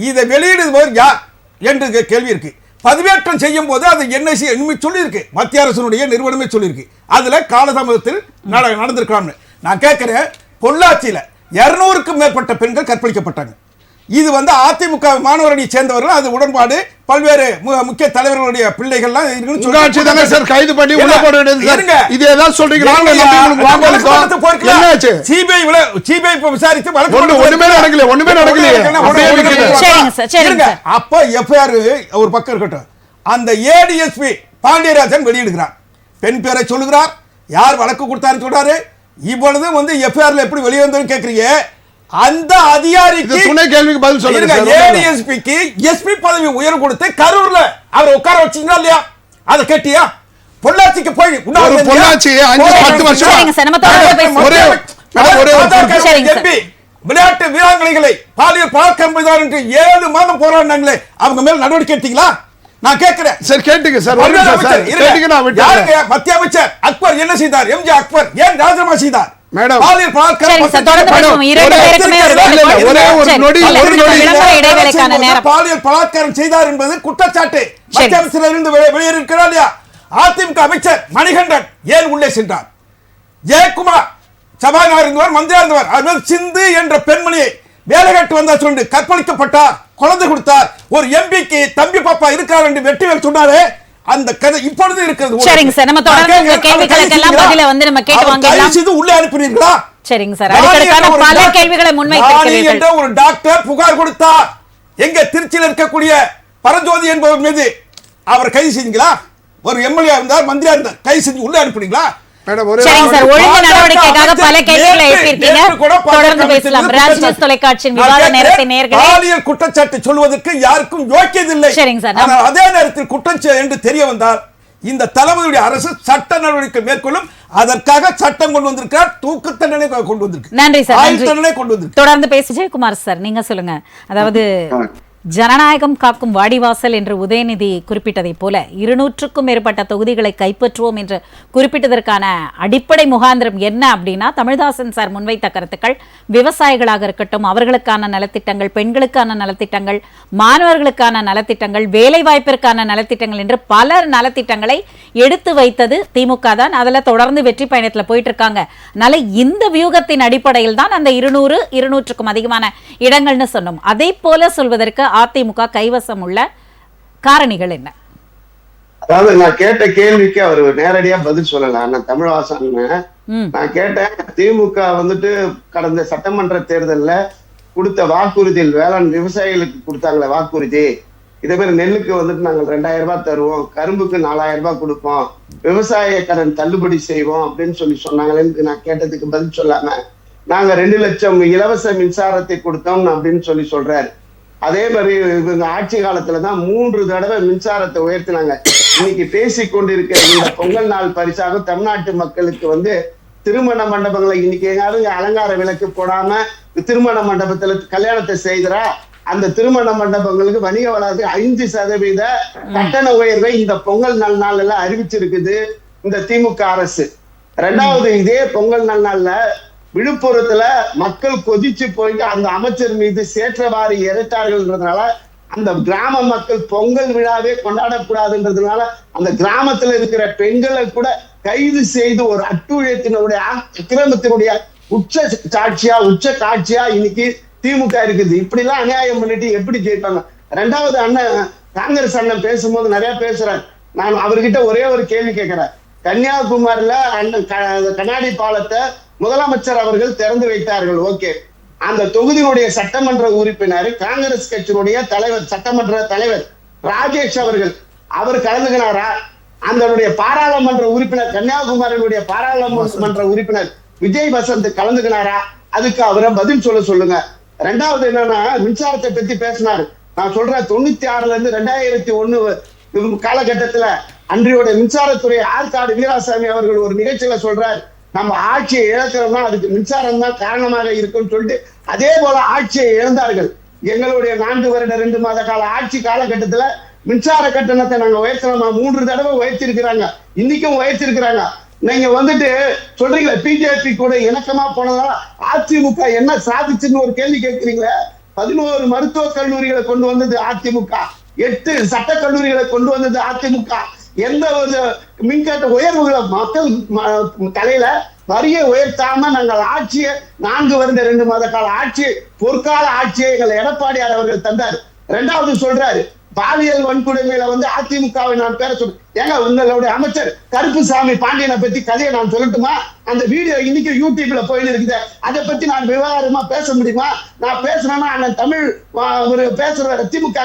இதை வெளியிடுவது யார் என்று கேள்வி இருக்கு. பதிவேற்றம் செய்யும் போது அது என்ஐசி சொல்லி இருக்கு, மத்திய அரசினுடைய நிறுவனமே சொல்லியிருக்கு. அதுல காலதாமதத்தில் நடந்திருக்கான்னு நான் கேட்கிறேன். பொள்ளாச்சியில 200க்கும் மேற்பட்ட பெண்கள் கற்பழிக்கப்பட்டாங்க. இது வந்து அதிமுக மாணவரணி சேர்ந்தவர்கள், அது உடன்பாடு பல்வேறு முக்கிய தலைவர்களுடைய பிள்ளைகள்லாம் கைது பண்ணி உள்ள போட வேண்டியது சார். இது ஏதாவது சொல்றீங்களா? சிபிஐ விசாரித்து ஒண்ணுமே நடக்கல. அப்ப எஃப்ஐஆர் ஒரு பக்கம் இருக்கட்டும். அந்த ஏடிஎஸ்பி பாண்டியராஜன் வெளியிடுகிறார், பெண் பேரை சொல்லுகிறார், யார் வழக்கு கொடுத்தாருன்னு சொல்றாரு. இவ்வளவு வந்து எஃப்ஐஆர்ல எப்படி வெளியே வந்ததுன்னு கேக்குறீங்க. அந்த அதிகாரிக்கு துணை கேள்விக்கு பதில் சொல்லுங்க. ஏடிஎஸ்பிக்கு எஸ்பி பதவி உயர்வு கொடுத்து கரூர்ல அவர் உட்கார வச்சீங்களா இல்லையா? அத கேட்டியா? பொள்ளாச்சிக்கு போய் பொள்ளாச்சி 5-10 வருஷம் விளையாட்டு வீராங்கனைகளை பாலியல் பலாத்காரம் செய்தார் என்று 7 மாதம் போராடினாங்களே, அவங்க மேல நடவடிக்கை எடுத்தீங்களா? நான் கேட்கிறேன். சார் கேட்டுங்க சார். மத்திய அமைச்சர் அக்பர் என்ன செய்தார்? எம்ஜி அக்பர் ஏன் ராஜினாமா செய்தார்? மேடம் பாலியல் பலாத்காரம் செய்தார் என்பது குற்றச்சாட்டு. மத்திய அமைச்சரிலிருந்து வெளியேறியிருக்கிறார் இல்லையா? அதிமுக அமைச்சர் மணிகண்டன் ஏன் உள்ளே சென்றார்? ஜெயக்குமார் சபாநாயகர் இருந்தவர், மந்திரியா இருந்தவர், அவர் சிந்து என்ற பெண்மணியை வேலை கட்டு வந்தா சொல்லி கற்பழிக்கப்பட்டார், குழந்தை கொடுத்தார். ஒரு எம்பிக்கு தம்பி பாப்பா இருக்கார் என்று வெற்றிவேல் சொன்னாரே, அந்த கதை இப்பொழுது இருக்கிறது. சரிங்க சார், நம்ம தொடர்ந்து கேள்விகளுக்கெல்லாம் பதில வந்து நம்ம கேட்டு வாங்கலாம். இது உள்ளே அனுப்பினீர்களா? சரிங்க சார், அடுத்தடுத்தான பல கேள்விகளை முன்வைத்திருக்கிறீர்கள். ஒரு டாக்டர் புகார் கொடுத்தார். எங்க திருச்சியில் இருக்கக்கூடிய பரஞ்சோதி என்பவர் மீது அவர் கைது செஞ்சீங்களா? ஒரு எம்எல்ஏ இருந்தார், மந்திரியா இருந்தார், கைது செஞ்சு உள்ளே அனுப்புனீங்களா? சரிங்க சார், ஒழுங்கு நடவடிக்கைக்காக பல கேள்விகளை எழுப்பியிருக்கீங்க. தொடர்ந்து பேசலாம். ராஜ்நியூஸ் தொலைக்காட்சியின் விவாத நேரத்தை நேயர்களே, பாலியல் குற்றச்சாட்டு சொல்வதற்கு யாருக்கும் யோக்கியதில்லை. சரிங்க சார், ஆனால் அதே நேரத்தில் குற்றம் என்று தெரிய வந்தால் இந்த தளபதியுடைய அரசு சட்ட நடவடிக்கை மேற்கொள்ளும். அதற்காக சட்டம் கொண்டு வந்திருக்கிறார், தூக்கு தண்டனை கொண்டு வந்திருக்கு. நன்றி சார், ஆயுள் தண்டனை கொண்டு வந்திருக்கு. தொடர்ந்து பேச ஜெயக்குமார் சார், நீங்க சொல்லுங்க. அதாவது ஜனநாயகம் காக்கும் வாடிவாசல் என்று உதயநிதி குறிப்பிட்டதைப் போல 200க்கும் மேற்பட்ட தொகுதிகளை கைப்பற்றுவோம் என்று குறிப்பிட்டதற்கான அடிப்படை முகாந்திரம் என்ன அப்படின்னா, தமிழ்தாசன் சார் முன்வைத்த கருத்துக்கள், விவசாயிகளாக இருக்கட்டும், அவர்களுக்கான நலத்திட்டங்கள், பெண்களுக்கான நலத்திட்டங்கள், மாணவர்களுக்கான நலத்திட்டங்கள், வேலைவாய்ப்பிற்கான நலத்திட்டங்கள் என்று பல நலத்திட்டங்களை எடுத்து வைத்தது திமுக தான். அதில் தொடர்ந்து வெற்றி பயணத்தில் போயிட்டு இருக்காங்க. அதனால இந்த வியூகத்தின் அடிப்படையில் தான் அந்த 200-200க்கும் அதிகமான இடங்கள்னு சொன்னோம். அதை போல சொல்வதற்கு அதிமுக கைவசம் உள்ள காரணிகள் என்ன? அதாவது நான் கேட்ட கேள்விக்கு அவர் நேரடியா பதில் சொல்லல. ஆனா தமிழ்வாசன் நான் கேட்டேன், திமுக வந்துட்டு கடந்த சட்டமன்ற தேர்தல்ல கொடுத்த வாக்குறுதியில் வேளாண் விவசாயிகளுக்கு கொடுத்தாங்களே வாக்குறுதி, இதே மாதிரி நெல்லுக்கு வந்துட்டு நாங்கள் 2000 ரூபாய் தருவோம், கரும்புக்கு 4000 ரூபாய் கொடுப்போம், விவசாய கடன் தள்ளுபடி செய்வோம் அப்படின்னு சொன்னாங்களேன்னு நான் கேட்டதுக்கு பதில் சொல்லாம நாங்க 2 லட்சம் இலவச மின்சாரத்தை கொடுத்தோம் அப்படின்னு சொல்றாரு. அதே மாதிரி இவங்க ஆட்சி காலத்துலதான் 3 தடவை மின்சாரத்தை உயர்த்தினாங்க. இன்னைக்கு பேசி கொண்டிருக்கிற இந்த பொங்கல் நாள் பரிசாக தமிழ்நாட்டு மக்களுக்கு வந்து திருமண மண்டபங்களை இன்னைக்கு எங்காவது அலங்கார விளக்கு போடாம திருமண மண்டபத்துல கல்யாணத்தை செய்தா அந்த திருமண மண்டபங்களுக்கு வணிக வளாகத்துக்கு 5% கட்டண உயர்வை இந்த பொங்கல் நல்நாள்ல அறிவிச்சிருக்குது இந்த திமுக அரசு. 2வது, இதே பொங்கல் நல்நாள்ல விழுப்புரத்துல மக்கள் கொதிச்சு போயிட்டு அந்த அமைச்சர் மீது சேற்றவாரி இறைத்தார்கள்ன்றதுனால அந்த கிராம மக்கள் பொங்கல் விழாவே கொண்டாடக்கூடாதுன்றதுனால அந்த கிராமத்துல இருக்கிற பெண்களை கூட கைது செய்து ஒரு அட்டுழியத்தினுடைய அக்கிரமத்தினுடைய உச்ச காட்சியா இன்னைக்கு திமுக இருக்குது. இப்படி எல்லாம் அநியாயம் பண்ணிட்டு எப்படி ஜெயிப்பாங்க? 2வது, அண்ணன் காங்கிரஸ் அண்ணன் பேசும்போது நிறைய பேசுறாரு. நான் அவர்கிட்ட ஒரே ஒரு கேள்வி கேட்கிறேன். கன்னியாகுமரியில அண்ணன் கண்ணாடி பாலத்தை முதலமைச்சர் அவர்கள் திறந்து வைத்தார்கள். ஓகே, அந்த தொகுதியினுடைய சட்டமன்ற உறுப்பினர் காங்கிரஸ் கட்சியினுடைய தலைவர், சட்டமன்ற தலைவர் ராஜேஷ் அவர்கள், அவர் கலந்துகினாரா? அந்த பாராளுமன்ற உறுப்பினர், கன்னியாகுமரியினுடைய பாராளுமன்ற உறுப்பினர் விஜய் வசந்த் கலந்துகினாரா? அதுக்கு அவரை பதில் சொல்லுங்க. 2வது என்னன்னா, மின்சாரத்தை பத்தி பேசினாரு. நான் சொல்றேன், 96ல இருந்து 2001 காலகட்டத்துல அன்றையோட மின்சாரத்துறை ஆற்காடு வீராசாமி அவர்கள் ஒரு நிகழ்ச்சியில சொல்றாரு, நம்ம ஆட்சியை இழக்கிறோம்னா அதுக்கு மின்சாரம் தான் காரணமாக இருக்குன்னு சொல்லிட்டு அதே போல ஆட்சியை இழந்தார்கள். எங்களுடைய 4 வருட 2 மாத கால ஆட்சி காலகட்டத்துல மின்சார கட்டணத்தை நாங்க உயர்த்தலாமா? 3 தடவை உயர்த்திருக்கிறாங்க, இன்னைக்கும் உயர்த்திருக்கிறாங்க. நீங்க வந்துட்டு சொல்றீங்களா பிஜேபி கூட இணக்கமா போனதால அதிமுக என்ன சாதிச்சுன்னு ஒரு கேள்வி கேட்கிறீங்களே. 11 மருத்துவக் கல்லூரிகளை கொண்டு வந்தது அதிமுக, 8 சட்ட கல்லூரிகளை கொண்டு வந்தது அதிமுக. எந்த ஒரு மின்கட்ட உயர்வுகளை மக்கள் தலையில வரியை உயர்த்தாம நாங்கள் ஆட்சியை 4 வருட 2 மாத கால ஆட்சி, பொற்கால ஆட்சியை எங்கள் எடப்பாடியார் அவர்கள் தந்தார். 2வது சொல்றாரு, பாலியல் வன்கொடுமையில வந்து அதிமுகவை நான் பேர சொல்றேன். ஏங்க, உங்களுடைய அமைச்சர் கருப்புசாமி பாண்டியனை பத்தி கதையை நான் சொல்லட்டுமா? அந்த வீடியோ இன்னைக்கு யூடியூப்ல போயிட்டு இருக்குது. அதை பத்தி நான் விவகாரமா பேச முடியுமா? நான் பேசுறேன்னா அண்ணன் தமிழ் ஒரு பேசுற திமுக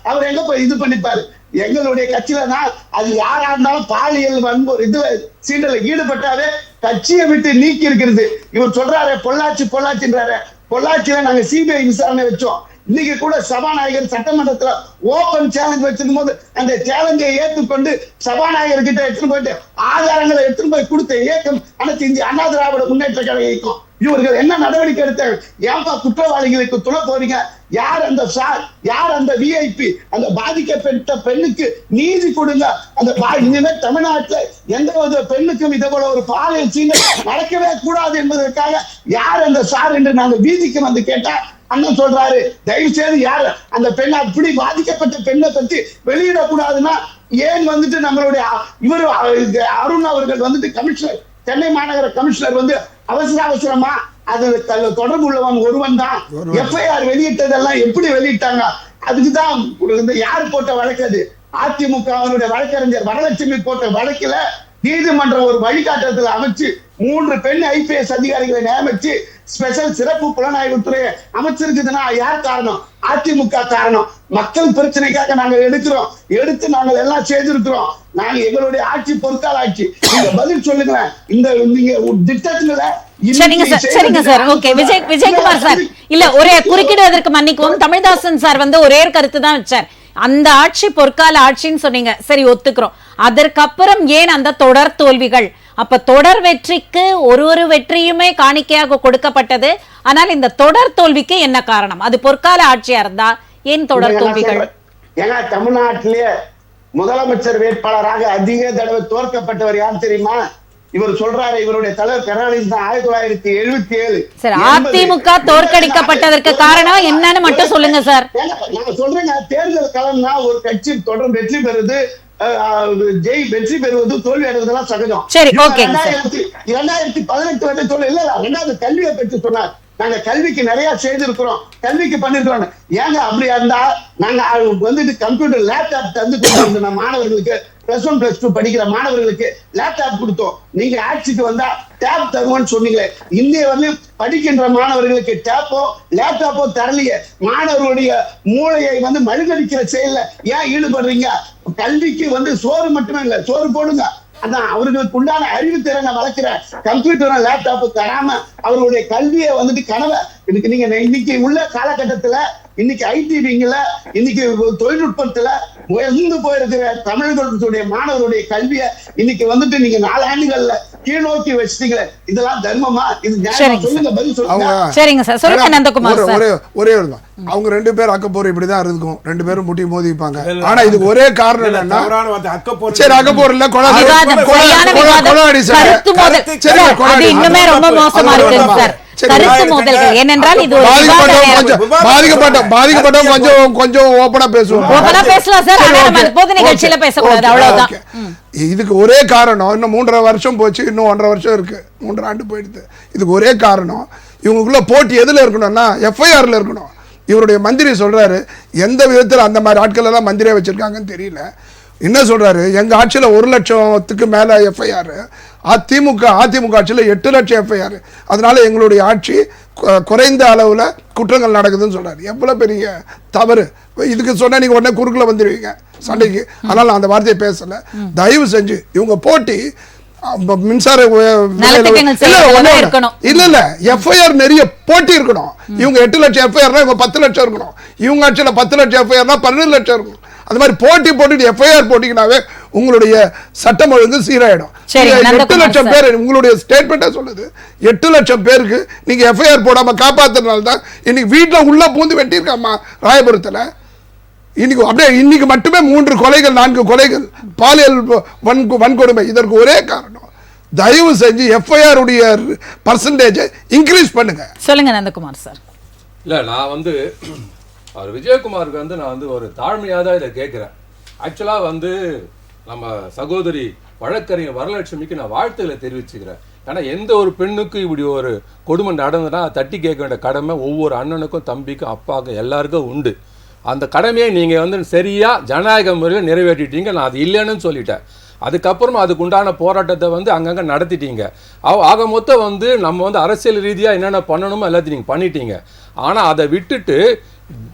அவர் எங்க போய் இது பண்ணிப்பாரு? எங்களுடைய கட்சியில தான் அது யாரா இருந்தாலும் பாலியல் இது சீண்டல ஈடுபட்டாவே கட்சியை விட்டு நீக்கி இருக்கிறது. இவர் சொல்றாரு பொள்ளாச்சின்றாரு. பொள்ளாச்சியில நாங்க சிபிஐ விசாரணை வச்சோம். இன்னைக்கு கூட சபாநாயகர் சட்டமன்றத்துல ஓபன் சேலஞ்ச் வச்சிருக்கும் போது அந்த சேலஞ்சை ஏற்றுக்கொண்டு சபாநாயகர் கிட்ட எடுத்துட்டு போயிட்டு ஆதாரங்களை எடுத்துட்டு போய் கொடுத்த இயக்கம் அனைத்து இந்திய அண்ணா திராவிட முன்னேற்ற கழக இயக்கம். இவர்கள் என்ன நடவடிக்கை எடுத்தாங்க? ஏன்பா குற்றவாளிகளுக்கு துணை போறீங்க? யார் அந்த சார், யார் அந்த விஐபி? அந்த பாதிக்கப்பட்ட பெண்ணுக்கு நீதி கொடுங்க. அந்த இனிமே தமிழ்நாட்டுல எந்த ஒரு பெண்ணுக்கும் இதே போல ஒரு பாலியல் சீண்டல் நடக்கவே கூடாது என்பதற்காக யார் அந்த சார் என்று நாங்கள் வீதிக்கு வந்து கேட்டா அண்ணன் சொல்றாரு, தயவு செய்து யார் அந்த பெண் அப்படி பாதிக்கப்பட்ட பெண்ணை பத்தி வெளியிடக்கூடாதுன்னா ஏன் வந்துட்டு நம்மளுடைய இவர் அருண் அவர்கள் வந்துட்டு கமிஷனர், சென்னை மாநகர கமிஷனர் வந்து அவசரமா அது தொடர்பு உள்ளவன் ஒருவன் தான் எஃப்ஐஆர் வெளியிட்டதெல்லாம் எப்படி வெளியிட்டாங்க? அதுக்குதான் இந்த யார் போட்ட வழக்கு? அது அதிமுக வழக்கறிஞர் வரலட்சுமி போட்ட வழக்குல நீதிமன்றம் ஒரு வழிகாட்டுதல் அமைச்சு 3 பெண் IPS அதிகாரிகளை நியமிச்சு ஸ்பெஷல் சிறப்பு புலனாய்வுத்துறையை அமைச்சிருக்குதுன்னா யார் காரணம்? அதிமுக காரணம். மக்கள் பிரச்சனைக்காக நாங்க எடுத்து நாங்கள் எல்லாம் செய்திருக்கிறோம். நாங்க எங்களுடைய ஆட்சி பொறுத்தால் ஆட்சி. நீங்க பதில் சொல்லுங்களேன். இந்த நீங்க திட்டத்துல சரிங்க சார். ஓகே, விஜயகுமார் சார், இல்ல ஒரே குறுக்கிடுவதற்கு மன்னிக்கவும். தமிழ்தாசன் சார் வந்து ஒரே கருத்து தான் வச்சார். அந்த ஆட்சி பொற்கால ஆட்சின்னு சொன்னீங்க, சரி ஒத்துக்கிறோம். அதற்கப்புறம் ஏன் அந்த தொடர் தோல்விகள்? அப்ப தொடர் வெற்றிக்கு ஒரு வெற்றியுமே காணிக்கையாக கொடுக்கப்பட்டது. ஆனால் இந்த தொடர் தோல்விக்கு என்ன காரணம்? அது பொற்கால ஆட்சியா இருந்தா ஏன் தொடர் தோல்விகள்? ஏன்னா தமிழ்நாட்டிலேயே முதலமைச்சர் வேட்பாளராக அதிக தடவை தோற்கப்பட்டவர் யார் தெரியுமா? இவர் சொல்றாரு, இவருடைய தலைவர் கருணாநிதி தான் 1977. சார், அதிமுக தோற்கடிக்கப்பட்டதற்கு காரணம் என்னன்னு மட்டும் சொல்லுங்க சார். நான் சொல்றேங்க, தேர்தல் களம்னா ஒரு கட்சி தொடர் வெற்றி பெறுது, வெற்றி பெறுவது தோல்வி அடைவதெல்லாம் சகஜம். சரி, ஓகே. 2018 தோல்வி இல்ல. 2வது கல்வியை பற்றி சொன்னார். நாங்க கல்விக்கு நிறைய செய்திருக்கிறோம், கல்விக்கு பண்ணிருக்கிறோம். ஏங்க அப்படி இருந்தா நாங்க வந்துட்டு கம்ப்யூட்டர் லேப்டாப் தந்து கொடுத்தோம் மாணவர்களுக்கு, +1 +2 படிக்கிற மாணவர்களுக்கு லேப்டாப் கொடுத்தோம். நீங்க ஆட்சிக்கு வந்தா டேப் தருவோம்னு சொன்னீங்களே, இன்னைய வந்து படிக்கின்ற மாணவர்களுக்கு டேப்போ லேப்டாப்போ தரலையே. மாணவர்களுடைய மூளையை வந்து மழுங்கடிக்கிற செயல்ல ஏன் ஈடுபடுறீங்க? கல்விக்கு வந்து சோறு மட்டுமே இல்ல, சோறு போடுங்க, அதான் அவர்களுக்கு உண்டான அறிவுத்திறனை வளர்க்கிற கம்ப்யூட்டரும் லேப்டாப்பும் தராம அவர்களுடைய கல்வியை வந்துட்டு கனவை நீங்க இன்னைக்கு உள்ள காலகட்டத்துல, இன்னைக்கு ஐடிவிங்கள, இன்னைக்கு தொழில்நுட்பத்துல உயர்ந்து போயிருக்கிற தமிழர்களுடைய மாணவருடைய கல்வியை இன்னைக்கு வந்துட்டு நீங்க 4 ஆண்டுகள்ல கீழ்நோக்கி வச்சிட்டீங்களே, இதெல்லாம் தர்மமா? இது நியாயமா? சொல்லுங்க, பதில் சொல்லுங்க. சரிங்க சார், சொல்லுங்க நந்தகுமார் சார். ஒரே தான் அவங்க 2 பேரும் அக்கப்போர் இப்படிதான் இருக்கும், 2 பேரும் முட்டி மோதிப்பாங்க. ஆனா இதுக்கு ஒரே காரணம் என்னன்னா, சரி அக்கப்போர் இல்ல கொலாடி சார், இன்னுமே ரொம்ப மோசமா இருக்கு சார் கருத்து மோதல்கள். ஏனென்றால் இது பாதிக்கப்பட்டவங்க கொஞ்சம் ஓபனா பேசுவோம், ஓபனா பேசலாம் சார், ஆனா நம்ம பொது நிகழ்ச்சியில பேசக்கூடாது, அவ்வளவுதான். இதுக்கு ஒரே காரணம், இன்னும் 3.5 வருஷம் போச்சு, இன்னும் 1.5 வருஷம் இருக்கு, 3 ஆண்டு போயிடுது. இதுக்கு ஒரே காரணம், இவங்களுக்குள்ள போட்டி எதுல இருக்கணும்னா எஃப்ஐஆர்ல இருக்கணும். இவருடைய மந்திரி சொல்றாரு, எந்த விதத்தில் அந்த மாதிரி ஆட்கள் எல்லாம் மந்திரியா வச்சிருக்காங்கன்னு தெரியல. என்ன சொல்றாரு, எங்க ஆட்சியில் 1 லட்சத்துக்கு மேல எஃப்ஐஆர், அதிமுக ஆட்சியில் 8 லட்சம் எஃப்ஐஆர், அதனால எங்களுடைய ஆட்சி குறைந்த அளவுல குற்றங்கள் நடக்குதுன்னு சொல்றாரு. எவ்வளவு பெரிய தவறு! இதுக்கு சொன்னா நீங்க உடனே குறுக்குல வந்துடுவீங்க சண்டைக்கு, அதனால அந்த வார்த்தையை பேசல. தயவு செஞ்சு இவங்க போட்டி மின்சார இல்ல எஃப்ஐஆர் நிறைய போட்டி இருக்கணும். இவங்க 8 லட்சம் எஃப்ஐஆர்னா இவங்க 10 லட்சம் இருக்கணும், இவங்க ஆட்சியில் 10 லட்சம் எஃப்ஐஆர்னா 12 லட்சம் இருக்கணும். அது மாதிரி போட்டுட்டு எஃப்ஐஆர் போட்டீங்கன்னாவே உங்களுடைய சட்டம் ஒழுங்கு சீராயிடும். 8 லட்சம் பேர் உங்களுடைய ஸ்டேட்மெண்டா சொல்லுது, 8 லட்சம் பேருக்கு நீங்க எஃப்ஐஆர் போடாம காப்பாத்துறதுனால தான் இன்னைக்கு வீட்டுல உள்ள பூந்து வெட்டியிருக்காமா ராயபுரத்துல. இன்னைக்கு மட்டுமே 3 கொலைகள் 4 கொலைகள் பாலியல் வன்கொடுமை. இதற்கு ஒரே காரணம், தயவு செஞ்சு எஃப்ஐஆர் உடைய பர்சன்டேஜ் இன்க்ரீஸ் பண்ணுங்க. சொல்லுங்க நந்தகுமார் சார். இல்ல நான் வந்து அவர் விஜயகுமாருக்கு வந்து நான் வந்து ஒரு தாழ்மையாக தான் இதை கேட்குறேன். ஆக்சுவலாக வந்து நம்ம சகோதரி வழக்கறிஞர் வரலட்சுமிக்கு நான் வாழ்த்துக்களை தெரிவிச்சுக்கிறேன். ஏன்னா எந்த ஒரு பெண்ணுக்கும் இப்படி ஒரு கொடுமை நடந்ததுன்னா தட்டி கேட்க வேண்டிய கடமை ஒவ்வொரு அண்ணனுக்கும் தம்பிக்கும் அப்பாவுக்கும் எல்லாருக்கும் உண்டு. அந்த கடமையை நீங்கள் வந்து சரியாக ஜனநாயக முறையில் நிறைவேற்றிட்டீங்க, நான் அது இல்லைன்னு சொல்லிட்டேன். அதுக்கப்புறமா அதுக்கு உண்டான போராட்டத்தை வந்து அங்கங்கே நடத்திட்டீங்க. ஆக மொத்தம் வந்து நம்ம வந்து அரசியல் ரீதியாக என்னென்ன பண்ணணுமோ எல்லாத்தையும் நீங்கள் பண்ணிட்டீங்க. ஆனால் அதை விட்டுட்டு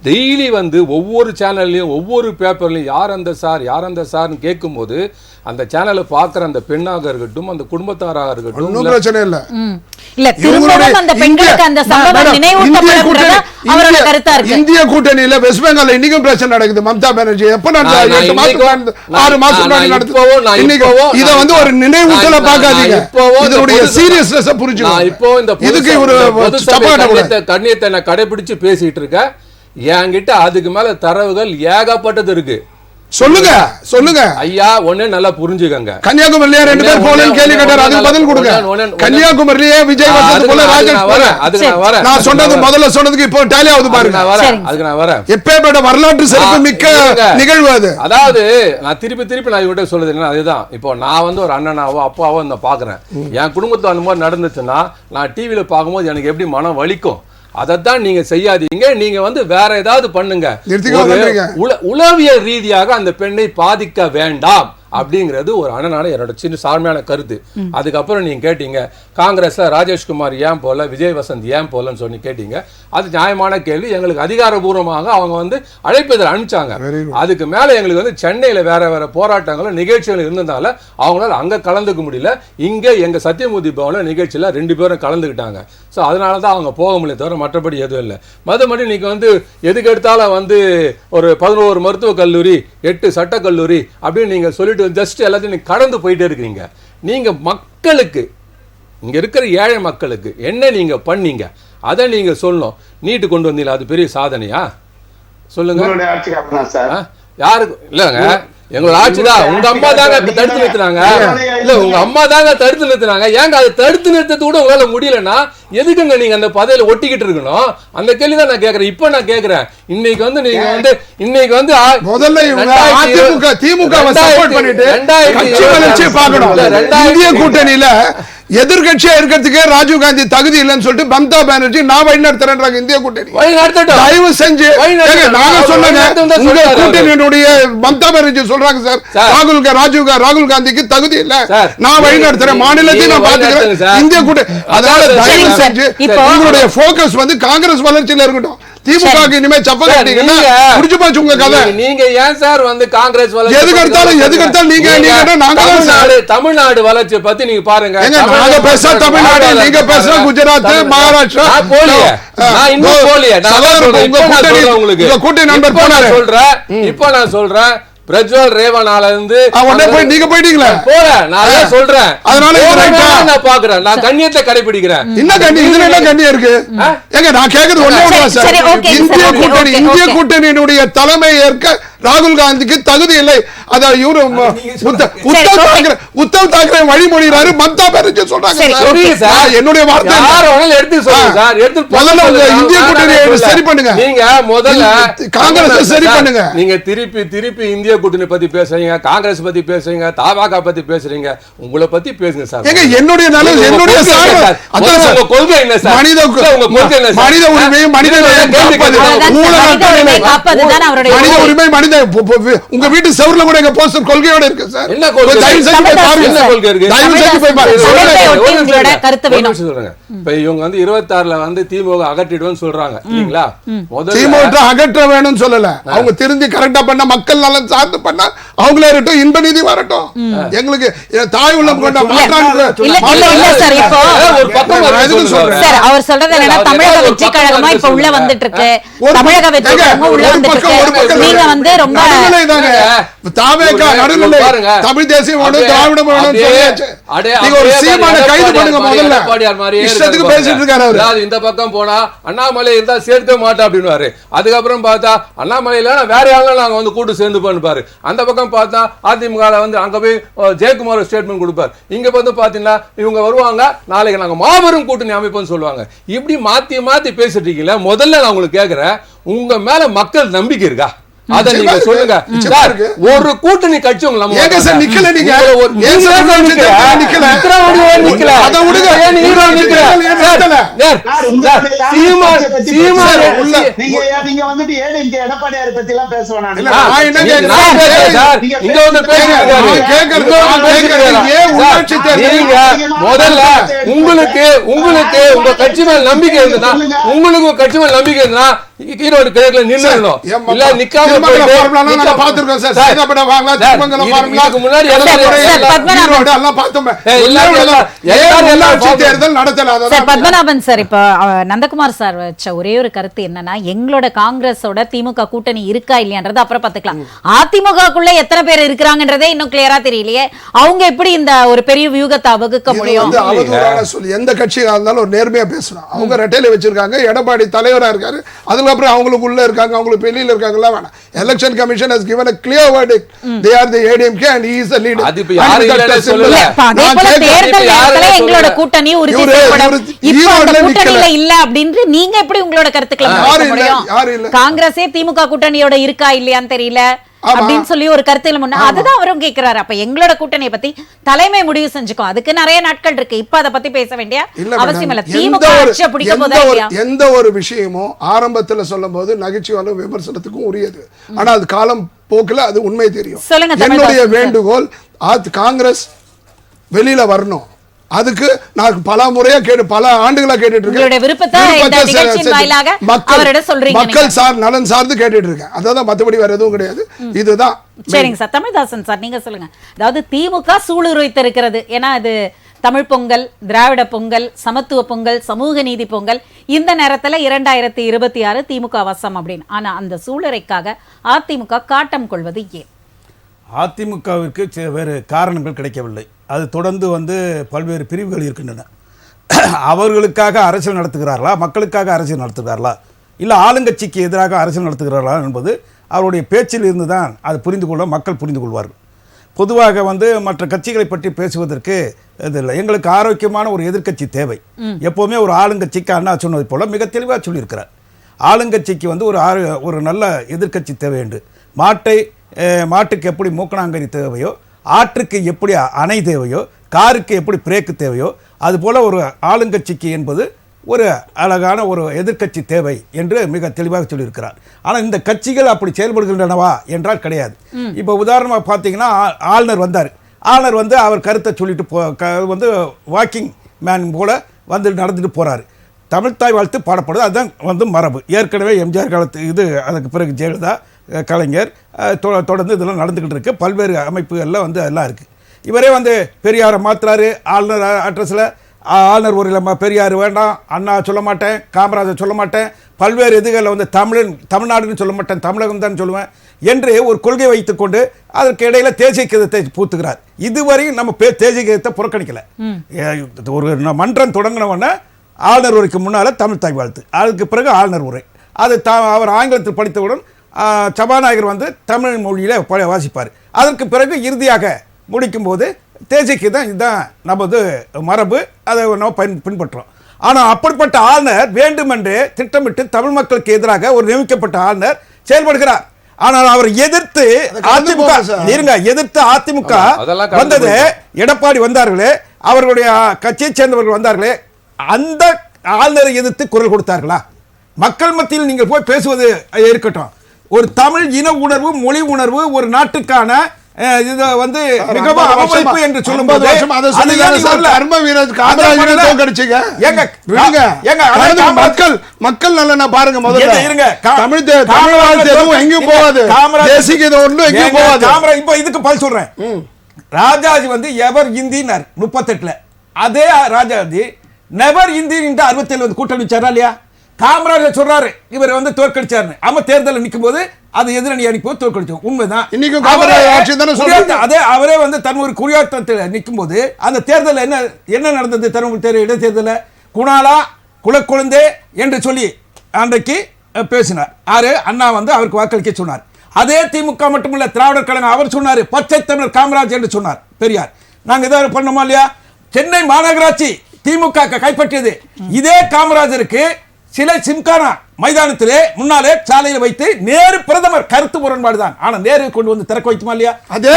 டெய்லி வந்து ஒவ்வொரு சேனல்லையும் ஒவ்வொரு பேப்பர்லையும் யார் அந்த சார்னு கேட்கும்போது அந்த சேனலை பார்க்குற அந்த பெண்ணாக இருக்கட்டும், அந்த குடும்பத்தாராக இருக்கட்டும், ஒன்றும் பிரச்சனை இல்லை. இல்ல திரும்பவும் அந்த பெண்களுக்கு அந்த சம்பவம் நினைவூட்டப்படும்ன்றது அவரோட கருத்தா இருக்கு. இந்திய கூட்டணியில வெஸ்ட் பெங்கால்ல இன்னைக்கும் பிரச்சனை நடக்குது. மம்தா பானர்ஜி எப்ப நடந்தது? 8 மாசம் 6 மாசம் முன்னாடி நடந்தது. இன்னைக்கு இத வந்து ஒரு நினைவூட்டல பார்க்காதீங்க, இதனுடைய சீரியஸ்னஸ் புரிஞ்சுக்கோங்க. இப்போ இந்த இதுக்கு ஒரு கண்ணியத்தை நான் கடைபிடிச்சு பேசிட்டு இருக்கேன். என்கிட்ட அதுக்கு மேல தரவுகள் ஏகப்பட்டது இருக்கு. சொல்லுங்க ஐயா, ஒண்ணு நல்லா புரிஞ்சுக்கங்க. கன்னியாகுமரியிலே 2 பேர் போலன்னு கேள்வி கேட்டாரு, அதுக்கு பதில் கொடுங்க. கன்னியாகுமரியிலே விஜய் வசந்த் போல ராஜேஷ் போல. அதுக்கு நான் வரேன். நான் சொன்னது முதல்ல சொன்னதுக்கு இப்போ டேலி ஆகுது பாருங்க. அதுக்கு நான் வரேன். எப்பேற்பட்ட வரலாற்று சிறப்பு மிக்க நிகழ்வு அது. அதாவது நான் திருப்பி நான் இவர்கிட்ட சொல்றது என்ன, அதுதான் இப்போ நான் வந்து ஒரு அண்ணனாவோ அப்பாவோ இந்த பாக்குறேன். என் குடும்பத்துல அந்த மாதிரி நடந்துச்சுன்னா நான் டிவியில பார்க்கும்போது எனக்கு எப்படி மனம் வலிக்கும். அதைத்தான் நீங்க செய்யாதீங்க. நீங்க வந்து வேற ஏதாவது பண்ணுங்க. உளவியல் ரீதியாக அந்த பெண்ணை பாதிக்க வேண்டாம் அப்படிங்கிறது ஒரு அண்ணனான என்னோட சின்ன சார்மையான கருத்து. அதுக்கப்புறம் நீங்க கேட்டீங்க காங்கிரஸ்ல ராஜேஷ்குமார் ஏன் போல, விஜய் வசந்த் ஏன் போலன்னு சொல்லி கேட்டீங்க. அது நியாயமான கேள்வி. எங்களுக்கு அதிகாரபூர்வமாக அவங்க வந்து அழைப்பதில் அனுப்பிச்சாங்க. அதுக்கு மேல எங்களுக்கு வந்து சென்னையில வேற போராட்டங்களும் நிகழ்ச்சிகள் இருந்ததால அவங்களால அங்க கலந்துக்க முடியல. இங்க எங்க சத்தியமூர்த்தி பவன்ல நிகழ்ச்சியில 2 பேரும் கலந்துக்கிட்டாங்க. ஸோ அதனாலதான் அவங்க போக முடியல, தவிர மற்றபடி எதுவும் இல்லை. மறுபடி நீங்க வந்து எதுக்கு எடுத்தாலும் வந்து ஒரு 11 மருத்துவக் கல்லூரி, 8 சட்டக்கல்லூரி அப்படின்னு நீங்க சொல்லிட்டு ஜஸ்ட் எல்லாத்தையும் நீங்க கடந்து போயிட்டே இருக்கிறீங்க. நீங்க மக்களுக்கு, இங்க இருக்கிற ஏழை மக்களுக்கு என்ன நீங்க பண்ணீங்க அதை நீங்க சொல்லணும். நீட்டு கொண்டு வந்தீங்களா, அது பெரிய சாதனையா? சொல்லுங்க. யாருக்கு இல்லங்க, எங்களோட ஆட்சிதான். உங்க அம்மா தாங்க தடுத்து நிறுத்தினாங்க. இல்ல உங்க அம்மா தாங்க தடுத்து நிறுத்தினாங்க. ஏங்க அதை தடுத்து நிறுத்தது கூட உங்களால முடியலன்னா எதுக்குங்க நீங்க அந்த பதவியில ஒட்டிக்கிட்டு இருக்கணும்? அந்த கேள்விதான் நான் கேக்குறேன். இப்ப நான் கேக்குறேன், இன்னைக்கு வந்து நீங்க வந்து இன்னைக்கு வந்து முதல்ல திமுக சப்போர்ட் பண்ணிட்டு இந்திய கூட்டணியில எதிர்கட்சியா இருக்கிறதுக்கே ராஜீவ் காந்தி தகுதி இல்லைன்னு சொல்லிட்டு மம்தா பானர்ஜி நான் வழி நடத்துறேன் இந்திய கூட்டணி. தயவு செஞ்சு நாங்க சொன்னாங்க உங்க கூட்டணியுடைய மம்தா பானர்ஜி சொல்றாங்க சார் ராகுல் காந்திக்கு தகுதி இல்ல, நான் வழி நடத்துறேன், மாநிலத்தை நான் பாத்துக்கிறேன் இந்திய கூட்டணி. அதனால தயவு செஞ்சு உங்களுடைய போக்கஸ் வந்து காங்கிரஸ் வளர்ச்சியில இருக்கட்டும். திமுக இனிமே சப்ப காட்டிங்கன்னா முடிஞ்சு போச்சு உங்க கதை. நீங்க ஏன் சார் வந்து காங்கிரஸ் வளர்ச்சி எதுக்கெடுத்தாலும் நீங்க தமிழ்நாடு வளர்ச்சியை பத்தி நீங்க பாருங்க. நாங்க பேச தமிழ்நாடு, நீங்க பேச குஜராத், மகாராஷ்டிரா. கூட்டணி நண்பர் சொல்றேன். இப்ப நான் சொல்றேன் பிரஜ்வல் ரேவனால இருந்து நீங்க போயிட்டீங்களா? போல நான் சொல்றேன். அதனால நான் பாக்குறேன், நான் கண்ணியத்தை கடைபிடிக்கிறேன். என்ன கண்ணியம்? இதுல என்ன கண்ணியம் இருக்கு? ஏங்க நான் கேக்குறது ஒண்ணே சார், இந்திய கூட்டணியினுடைய தலைமை ஏற்க ராகுல் காந்திக்கு தகுதி இல்லை. அதாவது இவரு உத்தவ் தாக்கரே வழிமொழிறாரு, மம்தா பானர்ஜி சொல்றாங்க. என்னுடைய வார்த்தை எடுத்து சொல்லுங்க சார். முதல்ல உங்க இந்திய கூட்டணியை சரி பண்ணுங்க. நீங்க முதல்ல காங்கிரஸ் சரி பண்ணுங்க. நீங்க திருப்பி இந்திய கூட்டணி பத்தி பேசுறீங்க, காங்கிரஸ் பத்தி பேசுறீங்க, தபாக பத்தி பேசுறீங்க. உங்களை பத்தி பேசுங்க சார். ஏங்க என்னுடைய நல்லது, என்னுடைய உங்க கொள்கை என்ன சார்? மனித உரிமை, மனித உரிமை, மனித உங்க வீட்டு செவர்ல கூட எங்க போஸ்டர் கொள்கையோட இருக்கு சார். என்ன கொள்கை? தயவு செஞ்சு போய் பாருங்க. என்ன கொள்கை இருக்கு? தயவு செஞ்சு போய் பாருங்க. கருத்து வேணும் சொல்றாங்க. இப்ப இவங்க வந்து 26ல வந்து திமுக அகற்றிடுவோம் சொல்றாங்க இல்லீங்களா? முதல்ல திமுக அகற்ற வேணும்னு சொல்லல, அவங்க திருந்தி கரெக்டா பண்ண மக்கள் நலன் சார்ந்து பண்ணா அவங்களே இருக்கட்டும், இன்ப நிதி வரட்டும். எங்களுக்கு தாய் உள்ளம் கொண்ட சார். இப்போ ஒரு பக்கம் சார் அவர் சொல்றது என்னன்னா தமிழக வெற்றி கழகமா இப்ப உள்ள வந்துட்டு இருக்கு. தமிழக வெற்றி கழகம் உள்ள வந்துட்டு இருக்கு. நீங்க வந்து ரொம்ப தாவேகா நடுநிலை தமிழ் தேசியம் வேணும், திராவிடம் வேணும்னு சொல்லியாச்சு. நீங்க ஒரு சீமான கைது பண்ணுங்க முதல்ல. இஷ்டத்துக்கு பேசிட்டு இருக்காரு அவரு. இந்த பக்கம் போனா அண்ணாமலை இருந்தா சேர்க்க மாட்டா அப்படின்னுவாரு. அதுக்கப்புறம் பார்த்தா அண்ணாமலையில வேற யாரும் நாங்க வந்து கூட்டு சேர்ந்து பண்ணுப்பாரு. அந்த பக்கம் பார்த்தா அதிமுக வந்து அங்க போய் ஜெயக்குமார் ஸ்டேட்மெண்ட் கொடுப்பாரு. இங்க வந்து பாத்தீங்கன்னா இவங்க வருவாங்க, நாளைக்கு நாங்க மாபெரும் கூட்டணி அமைப்போம்னு சொல்லுவாங்க. இப்படி மாத்தி மாத்தி பேசிட்டு இருக்கீங்களா? முதல்ல நான் உங்களுக்கு கேக்குறேன், உங்க மேல மக்கள் நம்பிக்கை இருக்கா? அத நீங்க சொல்லுங்க. ஒரு கூட்டணி கட்சி உங்க நம்ம ஏங்க சார் நிக்கல, நீங்க எடப்பாடியார் பத்தி எல்லாம் பேசுவேன். முதல்ல உங்களுக்கு உங்க கட்சி மேல நம்பிக்கை இருந்தா, உங்களுக்கு கட்சி மேல நம்பிக்கை இருந்தா ஈரோடு கிழக்குல நின்னுடணும். இல்ல நிக்காம பாத்துருக்கோம் சார். சைதாப்பேட்டை வாங்கலாம், திருமங்கலம் வாங்கலாம், முன்னாடி எல்லாம் பார்த்தோம். தேர்தல் நடத்தல. பத்மநாபன் சார், இப்ப நந்தகுமார் சார் வச்ச ஒரே ஒரு கருத்து என்னன்னா, எங்களோட காங்கிரஸோட திமுக கூட்டணி இருக்கா இல்லையான்றது அப்புறம் பாத்துக்கலாம். அதிமுகக்குள்ள எத்தனை பேர் இருக்கிறாங்கன்றதே இன்னும் கிளியரா தெரியலையே. அவங்க எப்படி இந்த ஒரு பெரிய வியூகத்தை வகுக்க முடியும்? எந்த கட்சியா இருந்தாலும் ஒரு நேர்மையா பேசணும். அவங்க ரெட்டையில வச்சிருக்காங்க, எடப்பாடி தலைவரா இருக்காரு, அதுக்கப்புறம் அவங்களுக்கு உள்ள இருக்காங்க, அவங்களுக்கு வெளியில இருக்காங்களா வேணாம். Election commission has given a clear verdict. They are the ADMK and he is the leader. அது இப்ப யாரு இல்லன்னு சொல்லல. தேர்தல் நேரத்துல எங்களோட கூட்டணி உறுதி செய்யப்படும். இப்போ அந்த கூட்டணியில இல்ல அப்படினு நீங்க எப்படி உங்களோட கருத்துக்களை பேச முடியும்? காங்கிரஸே திமுக கூட்டணியோட இருக்கா இல்லையான்னு தெரியல அப்படின்னு சொல்லி ஒரு கருத்துல முன்ன அதுதான் அவரும் கேக்குறாரு. அப்ப எங்களோட கூட்டணியை பத்தி தலைமை முடிவு செஞ்சுக்கோ, அதுக்கு நிறைய நாட்கள் இருக்கு. இப்ப அதை பத்தி பேச வேண்டிய அவசியம் இல்ல. திமுக ஆட்சியை பிடிக்கும் போது எந்த ஒரு விஷயமும் ஆரம்பத்துல சொல்லும் போது நகைச்சுவாலும் விமர்சனத்துக்கும் உரியது. ஆனா அது காலம் போக்குல அது உண்மை தெரியும். என்னுடைய வேண்டுகோள் காங்கிரஸ் வெளியில வரணும். அதுக்கு நான் பல முறையா பல ஆண்டுகளா கேட்டுட்டு இருக்கேன். மக்கள் சார் நலன் சார்ந்து கேட்டுட்டு இருக்கேன். அதான் மத்தபடி வேற எதுவும் கிடையாது. இதுதான். சரிங்க சார். தமிழ்தாசன் சார் நீங்க சொல்லுங்க. அதாவது திமுக சூளுரைத்திருக்கிறது. ஏன்னா இது தமிழ் பொங்கல், திராவிட பொங்கல், சமத்துவ பொங்கல், சமூக நீதி பொங்கல், இந்த நேரத்துல 2026 திமுக வசம் அப்படின்னு. ஆனா அந்த சூளுரைக்காக அதிமுக காட்டம் கொள்வது ஏன்? அதிமுகவிற்கு வேறு காரணங்கள் கிடைக்கவில்லை. அது தொடர்ந்து வந்து பல்வேறு பிரிவுகள் இருக்கின்றன. அவர்களுக்காக அரசியல் நடத்துகிறார்களா, மக்களுக்காக அரசியல் நடத்துகிறார்களா, இல்லை ஆளுங்கட்சிக்கு எதிராக அரசியல் நடத்துகிறார்களா என்பது அவருடைய பேச்சில் இருந்து தான் அது புரிந்து கொள்ள மக்கள் புரிந்து கொள்வார்கள். பொதுவாக வந்து மற்ற கட்சிகளை பற்றி பேசுவதற்கு இது இல்லை. எங்களுக்கு ஆரோக்கியமான ஒரு எதிர்க்கட்சி தேவை. எப்போவுமே ஒரு ஆளுங்கட்சிக்கு அண்ணா சொன்னது போல மிக தெளிவாக சொல்லியிருக்கிறார். ஆளுங்கட்சிக்கு வந்து ஒரு நல்ல எதிர்க்கட்சி தேவை என்று. மாட்டுக்கு எப்படி மூக்கணாங்கரி தேவையோ, ஆற்றுக்கு எப்படி அணை தேவையோ, காருக்கு எப்படி பிரேக்கு தேவையோ அதுபோல் ஒரு ஆளுங்கட்சிக்கு என்பது ஒரு அழகான ஒரு எதிர்க்கட்சி தேவை என்று மிக தெளிவாக சொல்லியிருக்கிறார். ஆனால் இந்த கட்சிகள் அப்படி செயல்படுகின்றனவா என்றால் கிடையாது. இப்போ உதாரணமாக பார்த்தீங்கன்னா ஆளுநர் வந்தார். ஆளுநர் வந்து அவர் கருத்தை சொல்லிட்டு வந்து வாக்கிங் மேன் போல வந்து நடந்துட்டு போகிறாரு. தமிழ்த்தாய் வாழ்த்து பாடப்படுது, அதுதான் வந்து மரபு. ஏற்கனவே எம்ஜிஆர் காலத்து இது, அதுக்கு பிறகு ஜெயலலிதா, கலைஞர் தொடர்ந்து இதெல்லாம் நடந்துக்கிட்டு இருக்குது. பல்வேறு அமைப்புகளில் வந்து எல்லாம் இருக்குது. இவரே வந்து பெரியாரை மாற்றுறாரு. ஆளுநர் அட்ரஸில் ஆளுநர் ஒரு பெரியார் வேண்டாம், அண்ணா சொல்ல மாட்டேன், காமராஜர் சொல்ல மாட்டேன், பல்வேறு இதுகளில் வந்து தமிழ்நாடுன்னு சொல்ல மாட்டேன், தமிழகம் தான் சொல்லுவேன் என்று ஒரு கொள்கை வைத்துக்கொண்டு அதற்கு இடையில தேசிய கீதத்தை பூத்துக்கிறார். இதுவரையும் நம்ம தேசிய கீதத்தை புறக்கணிக்கல. ஒரு மன்றம் தொடங்கினவொன்னே ஆளுநர் உரைக்கு முன்னால் தமிழ் தாய் வாழ்த்து, அதுக்கு பிறகு ஆளுநர் உரை. அது அவர் ஆங்கிலத்தில் படித்தவுடன் சபாநாயகர் வந்து தமிழ் மொழியில் வாசிப்பார். அதற்கு பிறகு இறுதியாக முடிக்கும்போது தேசிக்கு தான் இதுதான் நமது மரபு, அதை நம்ம பின்பற்றுறோம். ஆனால் அப்படிப்பட்ட ஆளுநர் வேண்டுமென்றே திட்டமிட்டு தமிழ் மக்களுக்கு எதிராக ஒரு நியமிக்கப்பட்ட ஆளுநர் செயல்படுகிறார். ஆனால் அவர் எதிர்த்து அதிமுக வந்தது, எடப்பாடி வந்தார்களே, அவர்களுடைய கட்சியை சேர்ந்தவர்கள் வந்தார்களே, அந்த ஆளுநரை எதிர்த்து குரல் கொடுத்தார்களா? மக்கள் மத்தியில் நீங்கள் போய் பேசுவது இருக்கட்டும், ஒரு தமிழ் இன உணர்வு, மொழி உணர்வு, ஒரு நாட்டுக்கான இது வந்து மிகவும் அவமதிப்பு என்று சொல்லும்போது மக்கள் நல்லா பாருங்க. முதல்ல இருங்க, தமிழ் எதுவும் எங்கேயும் போகாது, எங்கேயும் போகாது. இப்ப இதுக்கு பதில் சொல்றேன். ராஜாஜி வந்து எவர் இந்தினார் 38ல, அதே ராஜாஜி நெவர் இந்தி 67 வந்து கூட்டணி வச்சாரா இல்லையா? காமராஜர் சொல்றாரு இவர் வந்து தோற்கடிச்சாரு. ஆமா, தேர்தலில் நிற்கும் போது அது எதிரணி அனுப்பி தோற்கடிச்சோம், உண்மைதான். அதே அவரே வந்து தன்னுடைய குடியாத்தத்தில் நிற்கும் போது அந்த தேர்தலில் என்ன நடந்தது? தருமபுரி இடைத்தேர்தலில் குணாலா குலக்குழந்தே என்று சொல்லி அன்றைக்கு பேசினார். ஆறு அண்ணா வந்து அவருக்கு வாக்களிக்க சொன்னார். அதே திமுக மட்டுமல்ல, திராவிடர் கழகம் அவர் சொன்னார் பச்சை தமிழர் காமராஜ் என்று சொன்னார் பெரியார். நாங்கள் ஏதாவது பண்ணோமா இல்லையா? சென்னை மாநகராட்சி திமுக கைப்பற்றியது. இதே காமராஜருக்கு சிலை சிம்கானா மைதானத்திலே முன்னாலே சாலையில் வைத்து நேரு பிரதமர், கருத்து முரண்பாடு தான், ஆனா நேரு கொண்டு வந்து திறக்க வைக்குமா இல்லையா? அதே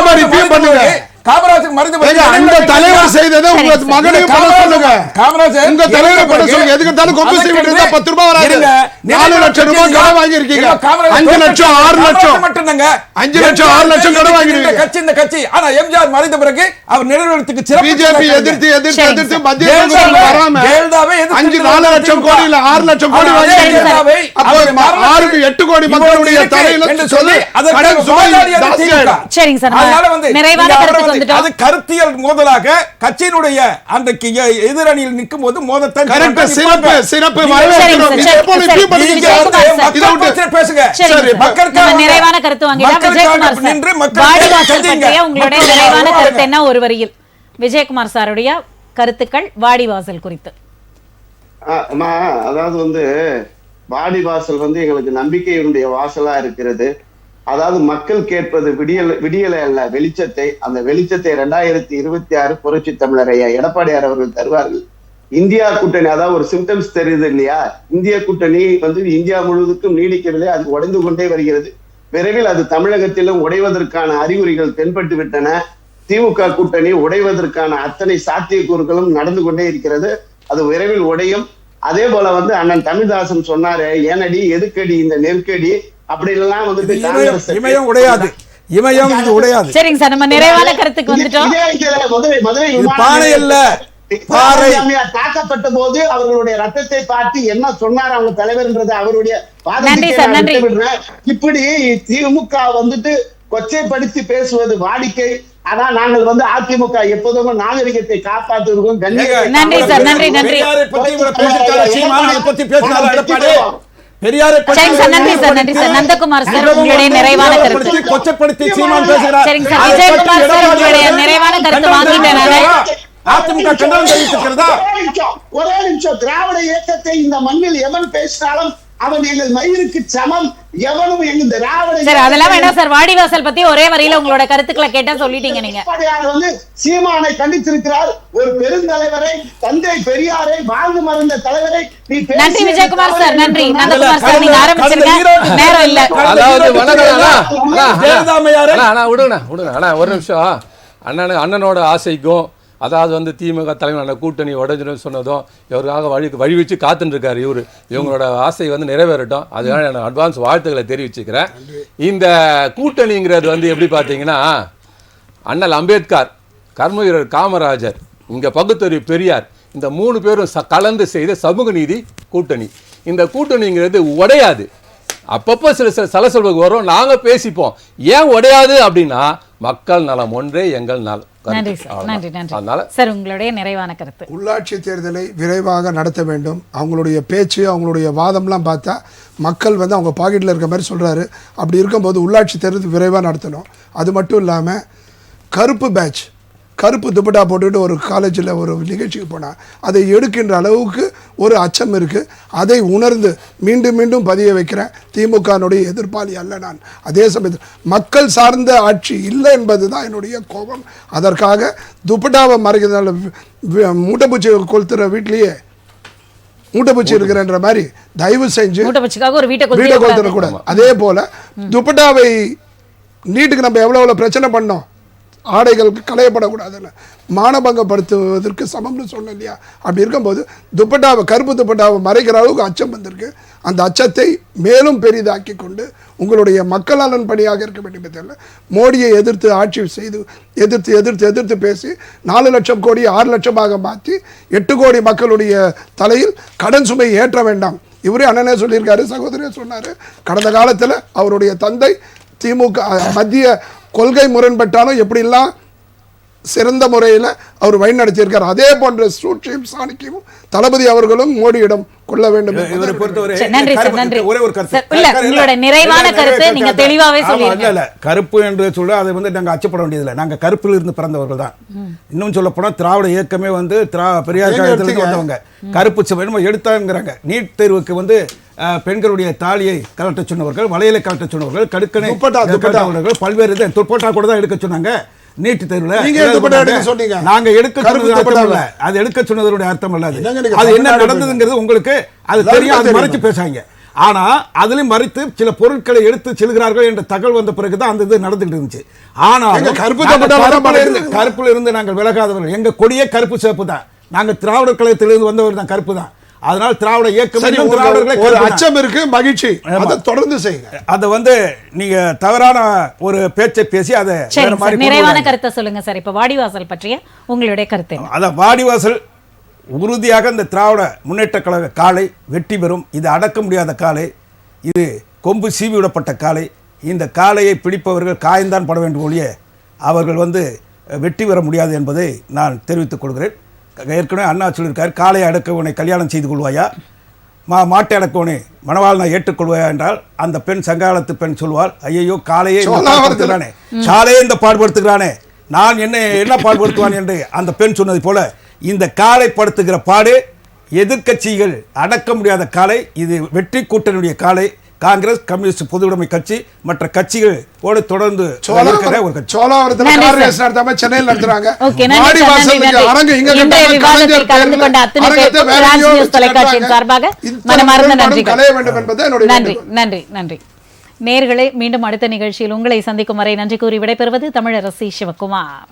மாதிரி பண்ணுங்க. காமராஜர் மறைந்து அந்த தலைவர் செய்ததை உங்க மகனையும் பண்ண சொல்லுங்க. காமராஜர் உங்க தலைவரை பண்ண சொல்லுங்க. எதுக்கு தான கொம்பு செய்வீங்க? 10 ரூபாய் வராது. 4 லட்சம் ரூபாய் கடன் வாங்கி இருக்கீங்க. 5 லட்சம் 6 லட்சம் மட்டும்தாங்க. 5 லட்சம் 6 லட்சம் கடன் வாங்கி இருக்கீங்க. இந்த கட்சி ஆனா எம்ஜிஆர் மறைந்த பிறகு அவர் நிறைவேறதுக்கு சிறப்பு பிஜேபி எதிர்த்து மத்திய அரசு வராம ஜெயலலிதாவை 4 லட்சம் கோடி இல்ல 6 லட்சம் கோடி வாங்கி ஜெயலலிதாவை அப்ப 6 8 கோடி மக்களுடைய தலையில என்று சொல்லி கடன் சுமை ஜாஸ்தி ஆயிடும். சரிங்க சார், அதனால வந்து நிறைவான கருத்து அது கருத்தியல் மோதலாக கட்சியினுடைய அன்றைக்கு எதிரணியில் நிற்கும் போது மோதத்தான் சிறப்பு நிறைவான கருத்து வாங்கிடலாம். உங்களுடைய நிறைவான கருத்து என்ன ஒரு வரியில்? விஜயகுமார் சாருடைய கருத்துக்கள் வாடிவாசல் குறித்து. அதாவது வந்து வாடிவாசல் வந்து எங்களுக்கு நம்பிக்கையினுடைய வாசலா இருக்கிறது. அதாவது மக்கள் கேட்பது விடியலை அல்ல, வெளிச்சத்தை. அந்த வெளிச்சத்தை 2026 புரட்சி தமிழர் ஐயா எடப்பாடியார் அவர்கள் தருவார்கள். இந்தியா கூட்டணி, அதாவது ஒரு சிம்டம்ஸ் தெரியுது இல்லையா? இந்திய கூட்டணி வந்து இந்தியா முழுவதுக்கும் நீடிக்கவில்லை, அது உடைந்து கொண்டே வருகிறது. விரைவில் அது தமிழகத்திலும் உடைவதற்கான அறிகுறிகள் தென்பட்டு விட்டன. திமுக கூட்டணி உடைவதற்கான அத்தனை சாத்தியக்கூறுகளும் நடந்து கொண்டே இருக்கிறது. அது விரைவில் உடையும். அதே போல வந்து அண்ணன் தமிழ்தாசன் சொன்னாரு, ஏனடி எதுக்கடி இந்த நெருக்கடி அப்படி எல்லாம் வந்துட்டு இமயம் உடையாது, இமயம் இது உடையாது. சரிங்க சார், நம்ம நிறைவான கருத்துக்கு வந்துட்டோம். மதுரை பாறை அல்ல, பாறை. தாக்கப்பட்ட போது அவர்களுடைய ரத்தத்தை பார்த்து என்ன சொன்னார் அவங்க தலைவர்ன்றது அவருடைய இப்படி திமுக வந்துட்டு கொச்சைப்படுத்தி பேசுவது வாடிக்கை. ஆனா நாங்கள் வந்து அதிமுக எப்போதும் நாகரிகத்தை காப்பாற்றுவோம். நன்றி சார், நன்றி நன்றி. நந்தகுமார் சார், உங்களுடைய நிறைவான கருத்து. கொச்சைப்படுத்தி சீமான் பேசுகிறார். சரிங்க சார், விஜயகுமார் சார், உங்களுடைய நிறைவான கருத்து வாங்கிட்டேன். அதிமுக கண்டனம் தெரிவித்திருக்கிறதா? ஒரே நிமிஷம். திராவிட இயக்கத்தை இந்த மண்ணில் எவன் பேசினாலும் அவன் எங்கள் மயிருக்கு சமம். எவனும் எங்க திராவிட சார் அதெல்லாம் வேண்டாம் சார். வாடிவாசல் பத்தி ஒரே வரியில உங்களோட கருத்துக்களை கேட்டா சொல்லிட்டீங்க நீங்க. வந்து சீமானை கண்டித்திருக்கிறார், ஒரு பெருந்தலைவரை, தந்தை பெரியாரை, வாழ்ந்து மறைந்த தலைவரை. நன்றி விஜயகுமார் சார், நன்றி. நந்தகுமார் சார், நீங்க ஆரம்பிச்சிருங்க, நேரம் இல்ல. அதாவது வணக்கம். விடுங்க விடுங்க, ஒரு நிமிஷம். அண்ணனோட ஆசைக்கும், அதாவது வந்து திமுக தலைமையான கூட்டணி உடஞ்சிடும் சொன்னதும் இவருக்காக வழி வச்சு காத்துட்டுருக்காரு. இவங்களோட ஆசை வந்து நிறைவேறட்டும். அதுக்காக நான் அட்வான்ஸ் வாழ்த்துக்களை தெரிவிச்சுக்கிறேன். இந்த கூட்டணிங்கிறது வந்து எப்படி பார்த்தீங்கன்னா, அண்ணல் அம்பேத்கர், கர்மவீரர் காமராஜர், இங்கே பகுத்தறிவு பெரியார், இந்த 3 பேரும் கலந்து செய்த சமூக நீதி கூட்டணி. இந்த கூட்டணிங்கிறது உடையாது. அப்பப்போ சில சலசலவுக்கு வரும், நாங்கள் பேசிப்போம். ஏன் உடையாது அப்படின்னா, மக்கள் நலம் ஒன்றே எங்கள் நலம். நன்றி சார், நன்றி நன்றி சார். உங்களுடைய நிறைவான கருத்து. உள்ளாட்சி தேர்தலை விரைவாக நடத்த வேண்டும். அவங்களுடைய பேச்சு, அவங்களுடைய வாதம்லாம் பார்த்தா மக்கள் வந்து அவங்க பாக்கெட்டில் இருக்க மாதிரி சொல்கிறாரு. அப்படி இருக்கும்போது உள்ளாட்சி தேர்தல் விரைவாக நடத்தணும். அது மட்டும் இல்லாமல் கருப்பு பேட்ச், கருப்பு துப்பட்டா போட்டுக்கிட்டு ஒரு காலேஜில் ஒரு நிகழ்ச்சிக்கு போனால் அதை எடுக்கின்ற அளவுக்கு ஒரு அச்சம் இருக்குது. அதை உணர்ந்து மீண்டும் மீண்டும் பதிய வைக்கிறேன், திமுகனுடைய எதிர்ப்பாளி அல்ல நான். அதே சமயத்தில் மக்கள் சார்ந்த ஆட்சி இல்லை என்பது தான் என்னுடைய கோபம். அதற்காக துப்பட்டாவை மறைக்கிறதுனால மூட்டைப்பூச்சி கொளுத்துற வீட்லேயே மூட்டைப்பூச்சி இருக்கிறன்ற மாதிரி தயவு செஞ்சு வீட்டை கொளுத்துறக்கூடாது. அதே போல் துப்பட்டாவை நீட்டுக்கு நம்ம எவ்வளோ பிரச்சனை பண்ணோம், ஆடைகளுக்கு களையப்படக்கூடாதுன்னு மானபங்கப்படுத்துவதற்கு சமம்னு சொன்னோம் இல்லையா? அப்படி இருக்கும்போது துப்பட்டாவை, கருப்பு துப்பட்டாவை மறைக்கிற அளவுக்கு அச்சம் வந்திருக்கு. அந்த அச்சத்தை மேலும் பெரிதாக்கி கொண்டு உங்களுடைய மக்கள் நலன் பணியாக இருக்க வேண்டிய தேவையில்லை. மோடியை எதிர்த்து ஆட்சி செய்து எதிர்த்து பேசி 4 லட்சம் கோடி 6 லட்சமாக மாற்றி 8 கோடி மக்களுடைய தலையில் கடன் சுமை ஏற்ற வேண்டாம். இவரே அண்ணனே சொல்லியிருக்காரு, சகோதரியே சொன்னார். கடந்த காலத்தில் அவருடைய தந்தை திமுக மத்திய கொள்கை முரண்பட்டாலும் எப்படிலாம் சிறந்த முறையில் அவர் வழி நடத்தியிருக்கார். அதே போன்ற சூழ்ச்சியும் சாணிக்கும் தளபதி அவர்களும் மோடியிடம் கொள்ள வேண்டும். கருப்பு என்று சொல்ல அதை வந்து நாங்கள் அச்சப்பட வேண்டியதில்லை. நாங்கள் கருப்பில் இருந்து பிறந்தவர்கள் தான். இன்னும் சொல்ல போனால் திராவிட இயக்கமே வந்து பெரியார் காலத்திலிருந்து வந்தவங்க. கருப்பு சிவன் எடுத்தாங்கிறாங்க. நீட் தேர்வுக்கு வந்து பெண்களுடைய தாலியை கலட்ட சொன்னவர்கள், வளையலை கலட்ட சொன்னவர்கள், கடுக்கனை பல்வேறு துப்பட்டா கூட தான் எடுக்க சொன்னாங்க. நீட்டு தேர்வுல நாங்க எடுக்க சொன்னது அது எடுக்க சொன்னதனுடைய அர்த்தம் அல்ல. அது என்ன நடந்ததுங்கிறது உங்களுக்கு அது தெரியும். அது மறைச்சு பேசாங்க. ஆனா அதுலயும் மறைத்து சில பொருட்களை எடுத்து செல்கிறார்கள் என்ற தகவல் வந்த பிறகுதான் அந்த இது நடந்துட்டு இருந்துச்சு. ஆனா கருப்புல இருந்து நாங்கள் விலகாதவர்கள். எங்க கொடியே கருப்பு சிவப்பு தான். நாங்க திராவிடர் கழகத்திலிருந்து வந்தவர் தான், கருப்பு தான். அதனால் திராவிட இயக்கம் ஒரு அச்சம் இருக்கு, மகிழ்ச்சி, அதை தொடர்ந்து செய்யுங்க. அதை வந்து நீங்க தவறான ஒரு பேச்சை பேசி அதை நிறைவான கருத்தை சொல்லுங்க சார். இப்ப வாடிவாசல் பற்றிய உங்களுடைய கருத்து. அதான் வாடிவாசல் உறுதியாக இந்த திராவிட முன்னேற்ற கழக காலை வெற்றி பெறும். இது அடக்க முடியாத காலை, இது கொம்பு சீவி விடப்பட்ட காலை. இந்த காலையை பிடிப்பவர்கள் காயந்தான் பட வேண்டும் ஒழிய அவர்கள் வந்து வெற்றி பெற முடியாது என்பதை நான் தெரிவித்துக் கொள்கிறேன். ஏற்கனவே அண்ணா சொல்லியிருக்கார், காளையை அடக்கவனை கல்யாணம் செய்து கொள்வாயா, மாட்டை அடக்கவனை மணவாளனை ஏற்றுக்கொள்வாயா என்றால் அந்த பெண் சங்காலத்து பெண் சொல்வாள், ஐயோ காளையே பாடுபடுத்துகிறானே, காளையே இந்த பாடுபடுத்துகிறானே, நான் என்ன பாடுபடுத்துவான் என்று அந்த பெண் சொன்னது போல இந்த காளை படுத்துகிற பாடு எதிர்க்கட்சிகள் அடக்க முடியாத காளை. இது வெற்றி கூட்டணியுடைய காளை. காங்கிரஸ், கம்யூனிஸ்ட், பொதுவுடைமை கட்சி மற்ற கட்சிகள் தொடர்ந்து சென்னையில் நடத்துறாங்க. நேயர்களே, மீண்டும் அடுத்த நிகழ்ச்சியில் உங்களை சந்திக்கும் வரை நன்றி கூறி விடைபெறுவது தமிழரசி சிவகுமார்.